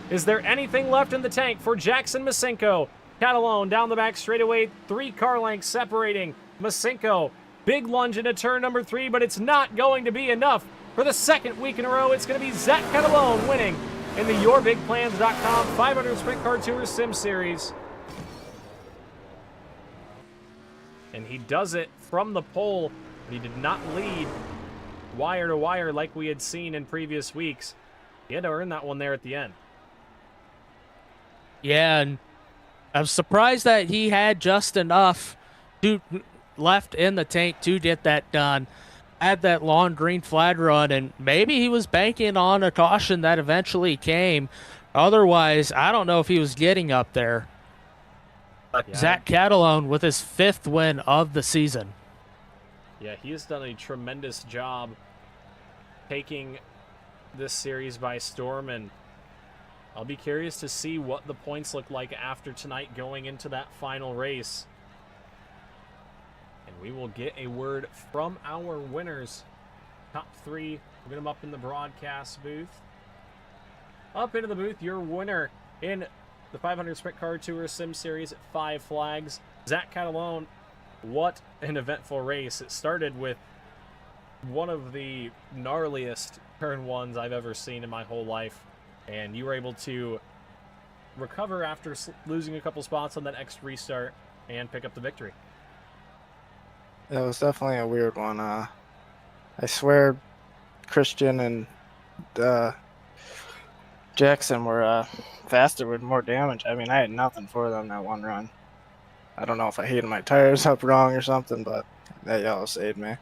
Is there anything left in the tank for Jackson Masinko? Catalone down the back straightaway. 3 car lengths separating Masinko. Big lunge into turn number 3, but it's not going to be enough For the second week in a row, it's going to be Zach Catalone winning in the YourBigPlans.com 500 Sprint Car Tour Sim Series. And he does it from the pole, but he did not lead wire to wire like we had seen in previous weeks. He had to earn that one there at the end. Yeah, and I'm surprised that he had just enough left in the tank to get that done. Had that long green flag run, and maybe he was banking on a caution that eventually came. Otherwise, I don't know if he was getting up there. But Yeah. Zach Catalone with his 5th win of the season. Yeah, he has done a tremendous job taking this series by storm, and I'll be curious to see what the points look like after tonight going into that final race. And we will get a word from our winners. Top 3, we'll get them up in the broadcast booth. Up into the booth, your winner in the 500 Sprint Car Tour Sim Series at 5 Flags, Zach Catalone. What an eventful race. It started with one of the gnarliest turn ones I've ever seen in my whole life, and you were able to recover after losing a couple spots on that next restart and pick up the victory. It was definitely a weird one. I swear Christian and Jackson were faster with more damage. I mean, I had nothing for them that one run. I don't know if I heated my tires up wrong or something, but that yellow saved me.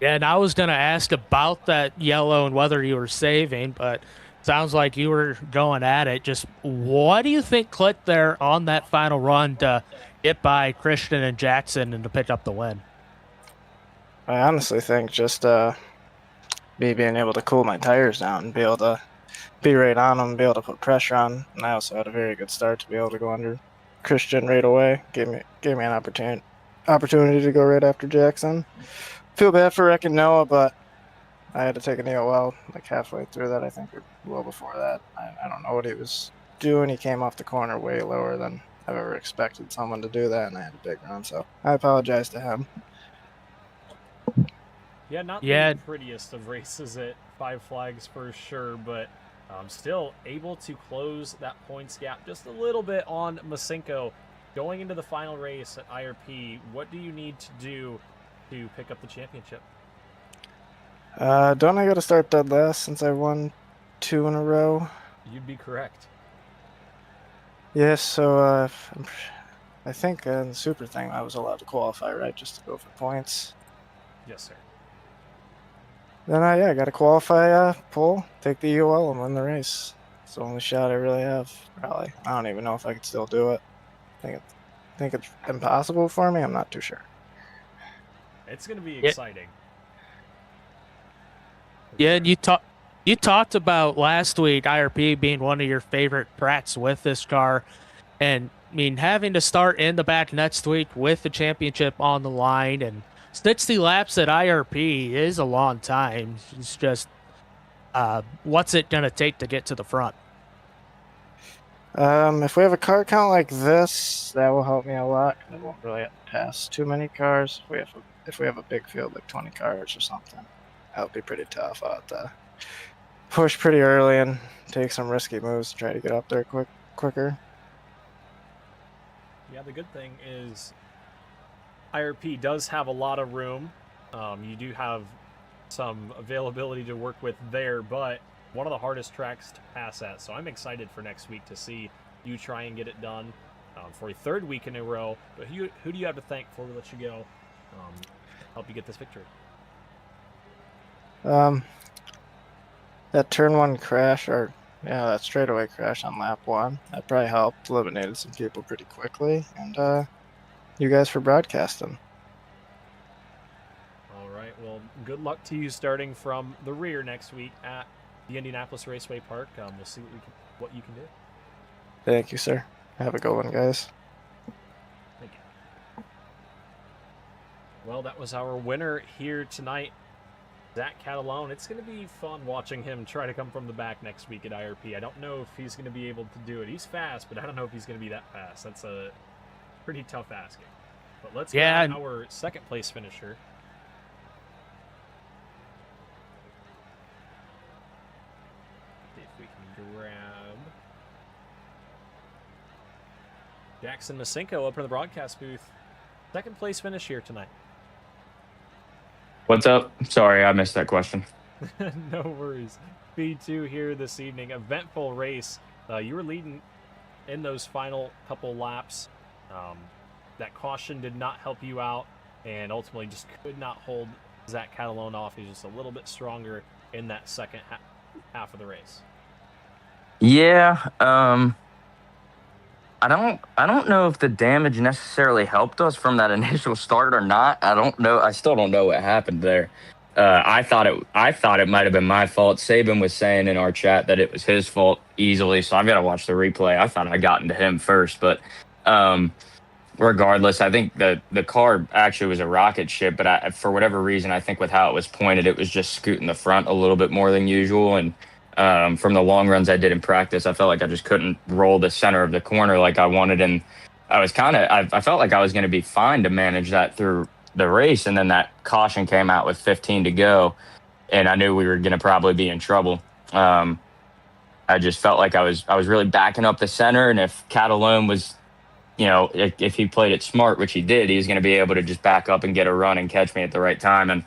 Yeah, and I was going to ask about that yellow and whether you were saving, but sounds like you were going at it. Just what do you think clicked there on that final run to get by Christian and Jackson and to pick up the win? I honestly think just me being able to cool my tires down and be able to be right on them, be able to put pressure on. And I also had a very good start to be able to go under Christian right away. Gave me an opportunity to go right after Jackson. Feel bad for wrecking Noah, but I had to take an EOL like halfway through that. I think well before that. I don't know what he was doing. He came off the corner way lower than I've ever expected someone to do that, and I had a big run. So I apologize to him. Yeah, not the prettiest of races at 5 Flags for sure, but still able to close that points gap just a little bit on Masenko. Going into the final race at IRP, what do you need to do to pick up the championship? Don't I got to start dead last since I won 2 in a row? You'd be correct. Yes, so I think in the super thing I was allowed to qualify, right, just to go for points. Yes, sir. Then I got to qualify, pull, take the UL, and win the race. It's the only shot I really have, probably. I don't even know if I could still do it. I think it's impossible for me. I'm not too sure. It's going to be exciting. Yeah, and you talked about last week IRP being one of your favorite tracks with this car, and I mean having to start in the back next week with the championship on the line and 60 laps at IRP is a long time. It's just what's it gonna take to get to the front? If we have a car count like this, that will help me a lot. I won't really have to pass too many cars. If we have a big field like 20 cars or something, that'll be pretty tough. I'll have to push pretty early and take some risky moves to try to get up there quicker. Yeah, the good thing is IRP does have a lot of room. You do have some availability to work with there, but one of the hardest tracks to pass at. So I'm excited for next week to see you try and get it done for a 3rd week in a row. But who do you have to thank before we let you go? Help you get this victory. That turn 1 crash, or that straightaway crash on lap 1, that probably helped, eliminated some people pretty quickly, and you guys for broadcasting. All right, well, good luck to you starting from the rear next week at the Indianapolis Raceway Park. We'll see what you can do. Thank you, sir. Have a good one, guys. Thank you. Well, that was our winner here tonight, Zach Catalone. It's going to be fun watching him try to come from the back next week at IRP. I don't know if he's going to be able to do it. He's fast, but I don't know if he's going to be that fast. That's a pretty tough asking. But let's get our 2nd place finisher. if we can grab Jackson Masinko up in the broadcast booth. Second place finish here tonight. What's up? Sorry, I missed that question. No worries. B2 here this evening. Eventful race. You were leading in those final couple laps. That caution did not help you out, and ultimately just could not hold Zach Catalone off. He's just a little bit stronger in that second half of the race. Yeah, I don't know if the damage necessarily helped us from that initial start or not. I don't know. I still don't know what happened there. I thought it might have been my fault. Saban was saying in our chat that it was his fault easily, so I've got to watch the replay. I thought I got into him first, but regardless, I think the car actually was a rocket ship, but for whatever reason, I think with how it was pointed, it was just scooting the front a little bit more than usual. And from the long runs I did in practice, I felt like I just couldn't roll the center of the corner like I wanted. And I felt like I was going to be fine to manage that through the race. And then that caution came out with 15 to go, and I knew we were going to probably be in trouble. I just felt like I was really backing up the center. And if Catalone was, if he played it smart, which he did, he was going to be able to just back up and get a run and catch me at the right time. And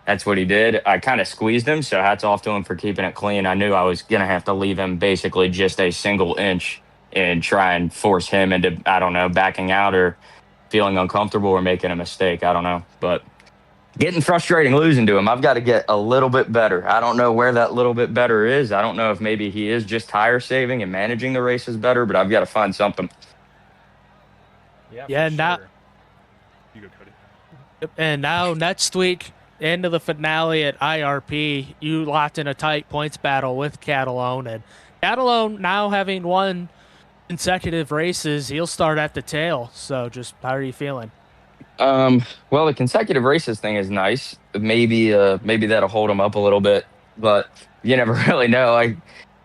that's what he did. I kind of squeezed him, so hats off to him for keeping it clean. I knew I was going to have to leave him basically just a single inch and try and force him into, I don't know, backing out or feeling uncomfortable or making a mistake. I don't know. But getting frustrating losing to him. I've got to get a little bit better. I don't know where that little bit better is. I don't know if maybe he is just tire saving and managing the races better, but I've got to find something. Yeah, now, sure. You go, Cody. And now next week, into the finale at IRP, you locked in a tight points battle with Catalone. And Catalone, now having won consecutive races, he'll start at the tail. So just how are you feeling? Well, the consecutive races thing is nice. Maybe that'll hold him up a little bit, but you never really know.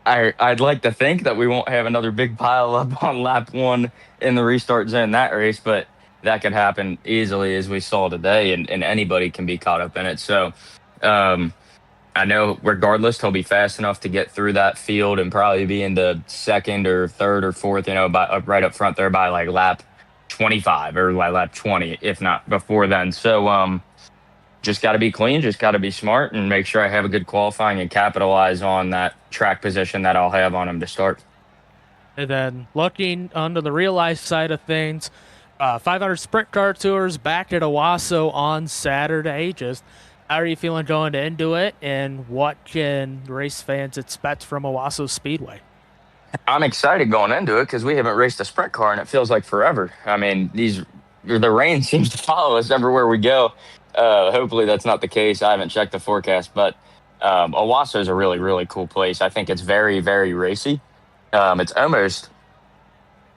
I'd like to think that we won't have another big pile up on lap one in the restart zone that race, but that could happen easily, as we saw today, and anybody can be caught up in it. So I know regardless, he'll be fast enough to get through that field and probably be in the second or third or fourth, right up front there by like lap 25 or like lap 20, if not before then. So just got to be clean, just got to be smart, and make sure I have a good qualifying and capitalize on that track position that I'll have on him to start. And then looking onto the real life side of things, 500 Sprint Car Tours back at Owasso on Saturday. Just how are you feeling going into it, and what can race fans expect from Owasso Speedway? I'm excited going into it because we haven't raced a sprint car and it feels like forever. I mean, the rain seems to follow us everywhere we go. Hopefully that's not the case. I haven't checked the forecast, but Owasso is a really, really cool place. I think it's very, very racy. It's almost,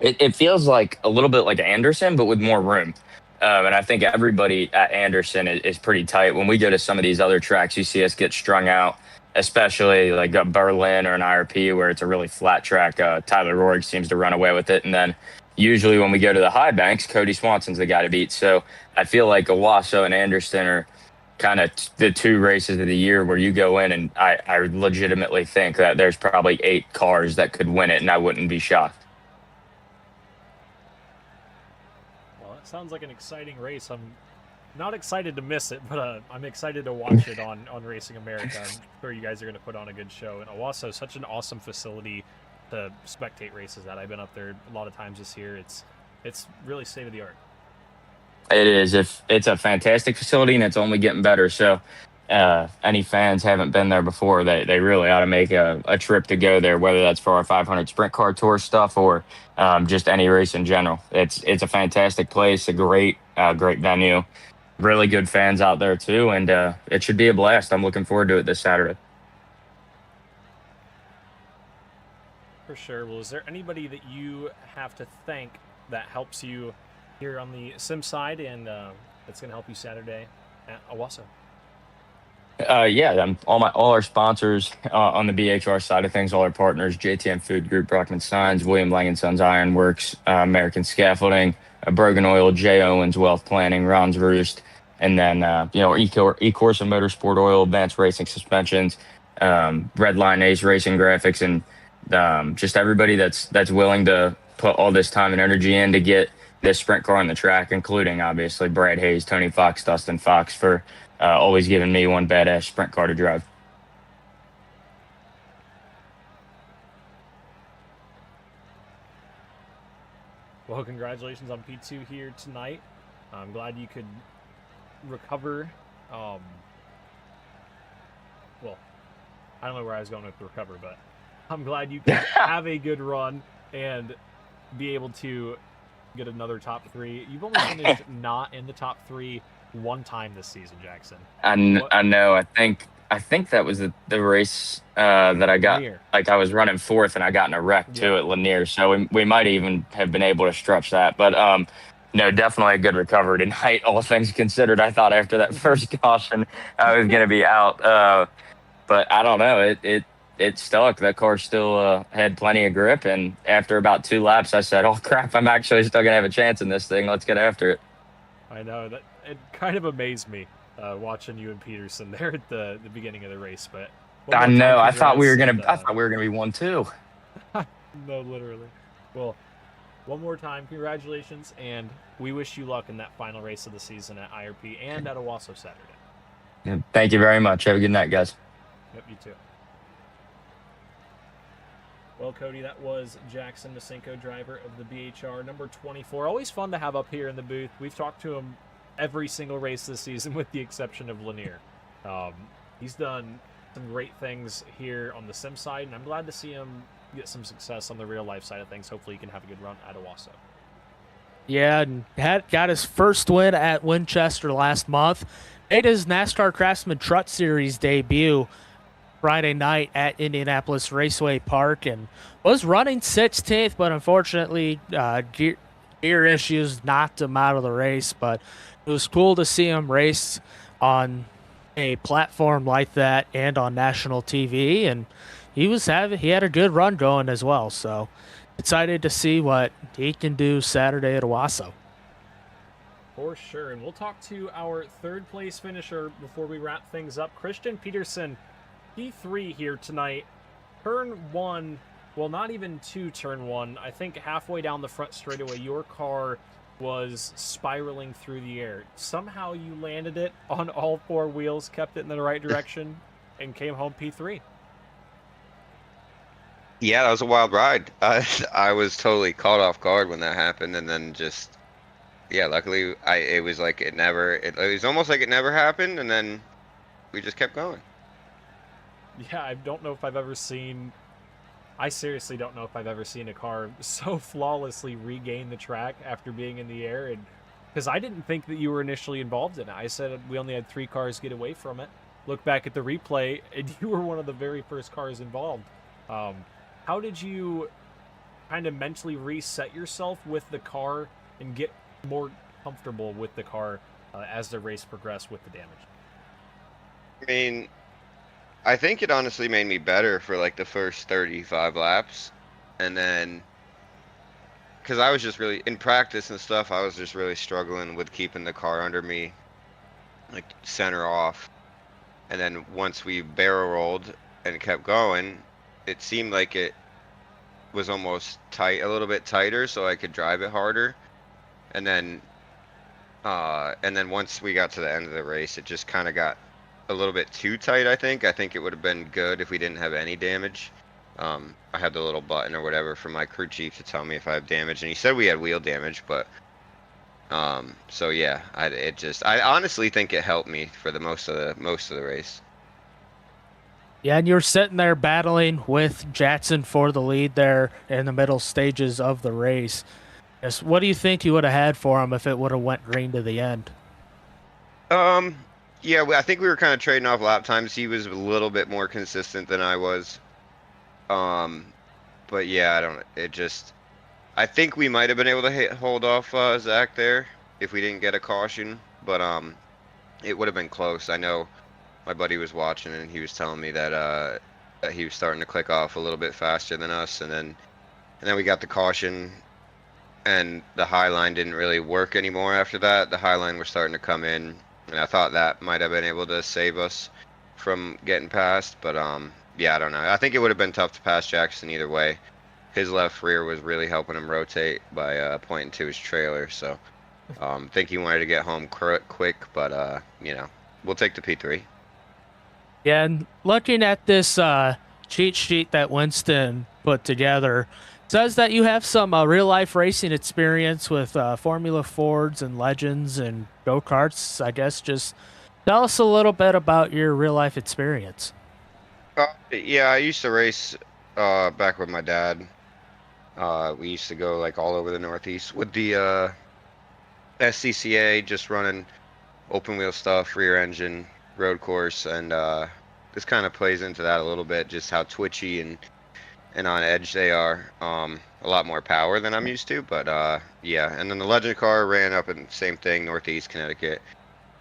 it feels like a little bit like Anderson, but with more room. And I think everybody at Anderson is pretty tight. When we go to some of these other tracks, you see us get strung out, especially like a Berlin or an IRP where it's a really flat track. Tyler Roig seems to run away with it. And then usually when we go to the high banks, Cody Swanson's the guy to beat. So I feel like Owasso and Anderson are kind of the two races of the year where you go in, and I legitimately think that there's probably 8 cars that could win it, and I wouldn't be shocked. Well, that sounds like an exciting race. I'm not excited to miss it, but I'm excited to watch it on Racing America. I'm sure you guys are going to put on a good show. And Owasso is such an awesome facility to spectate races at. I've been up there a lot of times this year. It's really state of the art. It is. It's a fantastic facility, and it's only getting better. So any fans haven't been there before, they really ought to make a trip to go there, whether that's for our 500 Sprint Car Tour stuff or just any race in general. It's a fantastic place, a great venue, really good fans out there too, and it should be a blast. I'm looking forward to it this Saturday. For sure. Well, is there anybody that you have to thank that helps you here on the sim side, and that's going to help you Saturday at Owasso? Yeah, all our sponsors on the BHR side of things, all our partners: JTM Food Group, Brockman Signs, William Lang & Sons Iron Works, American Scaffolding, Brogan Oil, J. Owens Wealth Planning, Ron's Roost, and then E-Course and Motorsport Oil, Advanced Racing Suspensions, Redline Ace Racing Graphics, and just everybody that's willing to put all this time and energy in to get this sprint car on the track, including obviously Brad Hayes, Tony Fox, Dustin Fox, for always giving me one badass sprint car to drive. Well, congratulations on P2 here tonight. I'm glad you could recover. Well, I don't know where I was going with recover, but I'm glad you could have a good run and be able to get another top 3. You've only finished not in the top 3 one time this season, Jackson. I know. I think that was the race that I got. Lanier. Like I was running 4th and I got in a wreck too at Lanier. So we might even have been able to stretch that. But no, definitely a good recovery tonight. All things considered, I thought after that first caution I was going to be out. But I don't know. It stuck. That car still had plenty of grip. And after about 2 laps, I said, "Oh crap! I'm actually still going to have a chance in this thing. Let's get after it." I know that it kind of amazed me watching you and Peterson there at the beginning of the race, but I know. I thought we were gonna be 1-2. No, literally. Well, one more time, congratulations, and we wish you luck in that final race of the season at IRP and at Owasso Saturday. Yeah, thank you very much. Have a good night, guys. Yep, you too. Well, Cody, that was Jackson Masenko, driver of the BHR, number 24. Always fun to have up here in the booth. We've talked to him every single race this season with the exception of Lanier. He's done some great things here on the sim side, and I'm glad to see him get some success on the real life side of things. Hopefully he can have a good run at Owasso. Yeah, and got his first win at Winchester last month. Made his NASCAR Craftsman Truck Series debut Friday night at Indianapolis Raceway Park and was running 16th, but unfortunately gear issues knocked him out of the race. But it was cool to see him race on a platform like that and on national TV, and he had a good run going as well. So excited to see what he can do Saturday at Owasso. For sure, and we'll talk to our 3rd place finisher before we wrap things up. Christian Peterson, P3 here tonight. Turn 1, well, not even to turn 1. I think halfway down the front straightaway, your car was spiraling through the air. Somehow you landed it on all 4 wheels, kept it in the right direction, and came home P3. Yeah, that was a wild ride. I was totally caught off guard when that happened, and then just, yeah, luckily it was like it was almost like it never happened, and then we just kept going. Yeah, I don't know if I've ever seen... I seriously don't know if I've ever seen a car so flawlessly regain the track after being in the air, and because I didn't think that you were initially involved in it. I said we only had 3 cars get away from it. Look back at the replay, and you were one of the very first cars involved. How did you kind of mentally reset yourself with the car and get more comfortable with the car as the race progressed with the damage? I mean, I think it honestly made me better for like the first 35 laps, and then because I was just really in practice and stuff, I was just really struggling with keeping the car under me, like center off. And then once we barrel rolled and kept going, it seemed like it was almost tight, a little bit tighter, so I could drive it harder. And then once we got to the end of the race, it just kind of got a little bit too tight. I think it would have been good if we didn't have any damage. I had the little button or whatever from my crew chief to tell me if I have damage, and he said we had wheel damage, but so yeah, I honestly think it helped me for the most of the race. Yeah, and you're sitting there battling with Jackson for the lead there in the middle stages of the race. Yes, what do you think you would have had for him if it would have went green to the end? Yeah, I think we were kind of trading off lap times. He was a little bit more consistent than I was. But yeah, I think we might have been able to hold off Zach there if we didn't get a caution, but it would have been close. I know my buddy was watching and he was telling me that he was starting to click off a little bit faster than us, and then we got the caution, and the high line didn't really work anymore after that. The high line was starting to come in, and I thought that might have been able to save us. from getting past, but yeah, I don't know. I think it would have been tough to pass Jackson either way. His left rear was really helping him rotate by pointing to his trailer, so think he wanted to get home quick, but you know, we'll take the P3. Yeah, and looking at this cheat sheet that Winston put together, it says that you have some real-life racing experience with Formula Fords and Legends and go-karts. I guess just tell us a little bit about your real-life experience. Yeah, I used to race back with my dad. We used to go like all over the Northeast with the SCCA, just running open wheel stuff, rear engine, road course, and this kind of plays into that a little bit, just how twitchy and on edge they are. A lot more power than I'm used to, but yeah. And then the Legend car ran up in the same thing, Northeast Connecticut,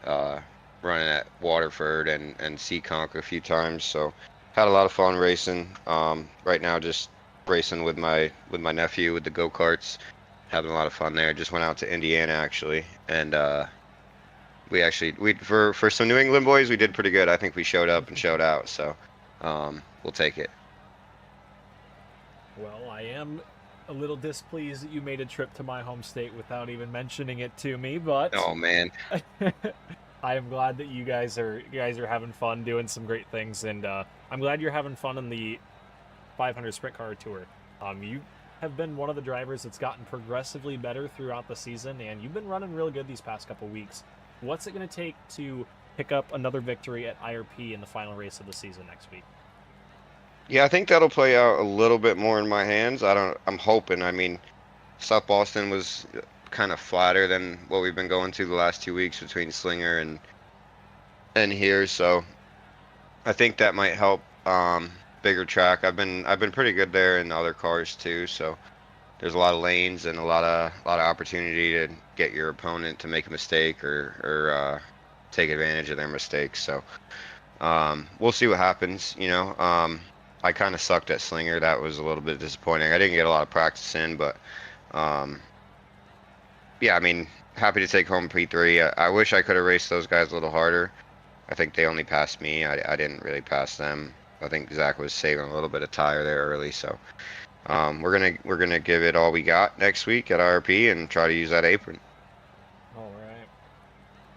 running at Waterford and Seekonk a few times, so had a lot of fun racing. Right now just racing with my nephew with the go-karts, having a lot of fun there. Just went out to Indiana actually, and we for some New England boys, we did pretty good. I think we showed up and showed out, so we'll take it. Well, I am a little displeased that you made a trip to my home state without even mentioning it to me, but Oh man. I am glad that you guys are having fun doing some great things, and I'm glad you're having fun in the 500 Sprint Car Tour. You have been one of the drivers that's gotten progressively better throughout the season, and you've been running real good these past couple weeks. What's it going to take to pick up another victory at IRP in the final race of the season next week? Yeah, I think that'll play out a little bit more in my hands. I'm hoping. I mean, South Boston was kind of flatter than what we've been going to the last 2 weeks between Slinger and here, so I think that might help. Bigger track. I've been pretty good there in other cars too, so there's a lot of lanes and a lot of opportunity to get your opponent to make a mistake or take advantage of their mistakes. So we'll see what happens. You know, I kind of sucked at Slinger. That was a little bit disappointing. I didn't get a lot of practice in, but yeah, I mean, happy to take home P3. I wish I could have raced those guys a little harder. I think they only passed me. I didn't really pass them. I think Zach was saving a little bit of tire there early, so we're gonna give it all we got next week at IRP and try to use that apron. All right.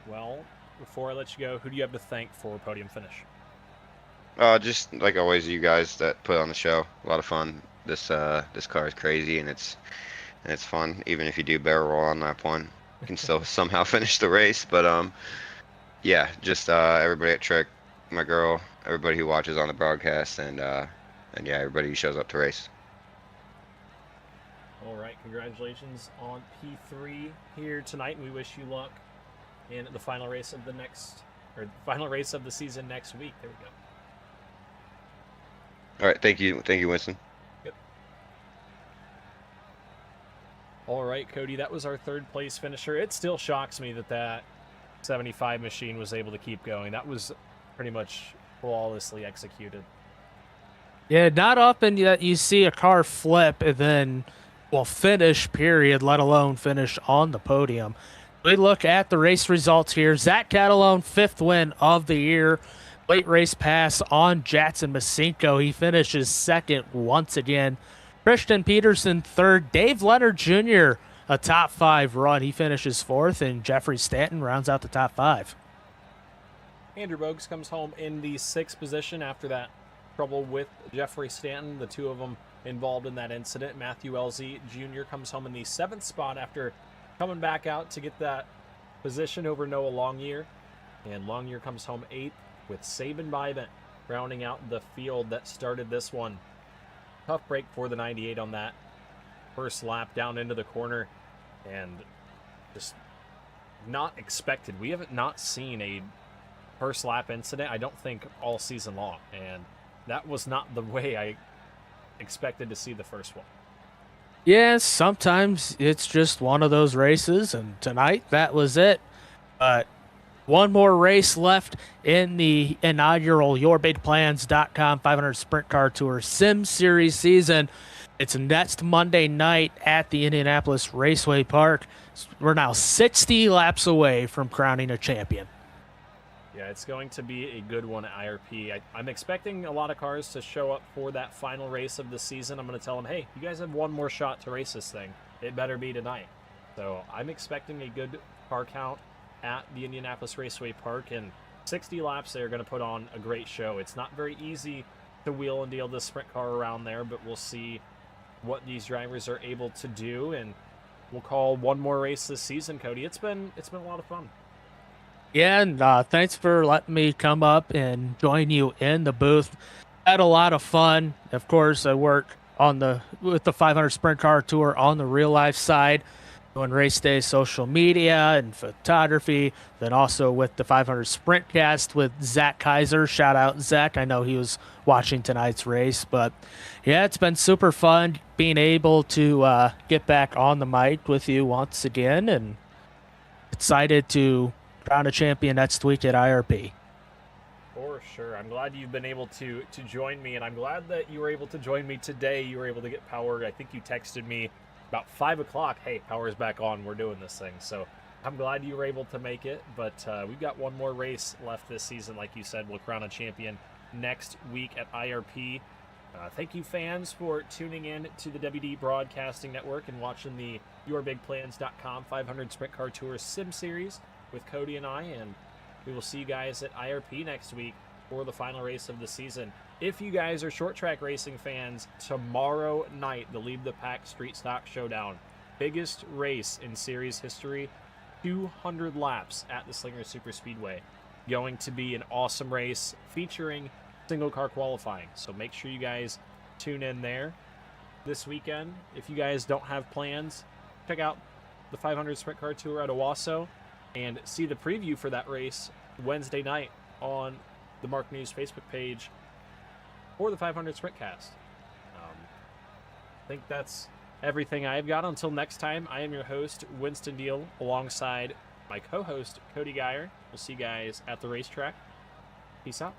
Well, before I let you go, who do you have to thank for podium finish? Just like always, you guys that put on the show. A lot of fun. This car is crazy and it's fun. Even if you do barrel roll on lap 1, you can still somehow finish the race. But yeah, just everybody at Trek, my girl, everybody who watches on the broadcast, and yeah, everybody who shows up to race. All right, congratulations on P3 here tonight, and we wish you luck in the final race of the season next week. There we go. All right, thank you, Winston. Yep. All right, Cody, that was our third place finisher. It still shocks me that 75 machine was able to keep going. That was pretty much flawlessly executed. Yeah, not often that you see a car flip and then, well, finish, period, let alone finish on the podium. We look at the race results here. Zach Catalone, 5th win of the year. Late race pass on Jatson Masinko. He finishes 2nd once again. Christian Peterson, 3rd. Dave Leonard Jr., a top 5 run. He finishes 4th, and Jeffrey Stanton rounds out the top 5. Andrew Bogues comes home in the 6th position after that trouble with Jeffrey Stanton, the two of them involved in that incident. Matthew Elzy Jr. comes home in the 7th spot after coming back out to get that position over Noah Longyear. And Longyear comes home 8th with Sabin Bybent rounding out the field that started this one. Tough break for the 98 on that first lap down into the corner, and just not expected. We haven't not seen a first lap incident, I don't think, all season long, and that was not the way I expected to see the first one. Yeah, sometimes it's just one of those races, and tonight that was it. But one more race left in the inaugural YourBigPlans.com 500 Sprint Car Tour Sim Series season. It's next Monday night at the Indianapolis Raceway Park. We're now 60 laps away from crowning a champion. Yeah, it's going to be a good one at IRP. I'm expecting a lot of cars to show up for that final race of the season. I'm going to tell them, hey, you guys have one more shot to race this thing. It better be tonight. So I'm expecting a good car count at the Indianapolis Raceway Park, and 60 laps they're going to put on a great show. It's not very easy to wheel and deal this sprint car around there, but we'll see what these drivers are able to do, and we'll call one more race this season, Cody. It's been a lot of fun. Yeah, and thanks for letting me come up and join you in the booth. Had a lot of fun. Of course, I work with the 500 Sprint Car Tour on the real life side, doing race day social media and photography. Then also with the 500 Sprintcast with Zach Kaiser. Shout out Zach. I know he was watching tonight's race, but yeah, it's been super fun being able to get back on the mic with you once again, and excited to crown a champion next week at IRP. For sure. I'm glad you've been able to join me, and I'm glad that you were able to join me today. You were able to get power. I think you texted me about 5 o'clock. Hey, power's back on. We're doing this thing. So I'm glad you were able to make it, but we've got one more race left this season. Like you said, we'll crown a champion next week at IRP. Thank you, fans, for tuning in to the WD Broadcasting Network and watching the YourBigPlans.com 500 Sprint Car Tour Sim Series with Cody and I, and we will see you guys at IRP next week for the final race of the season. If you guys are short track racing fans, tomorrow night, the Lead the Pack Street Stock Showdown, biggest race in series history, 200 laps at the Slinger Super Speedway. Going to be an awesome race featuring single car qualifying, so make sure you guys tune in there this weekend. If you guys don't have plans, check out the 500 Sprint Car Tour at Owasso and see the preview for that race Wednesday night on the Mark News Facebook page for the 500 Sprintcast. I think that's everything I've got. Until next time, I am your host, Winston Deal, alongside my co-host, Cody Geyer. We'll see you guys at the racetrack. Peace out.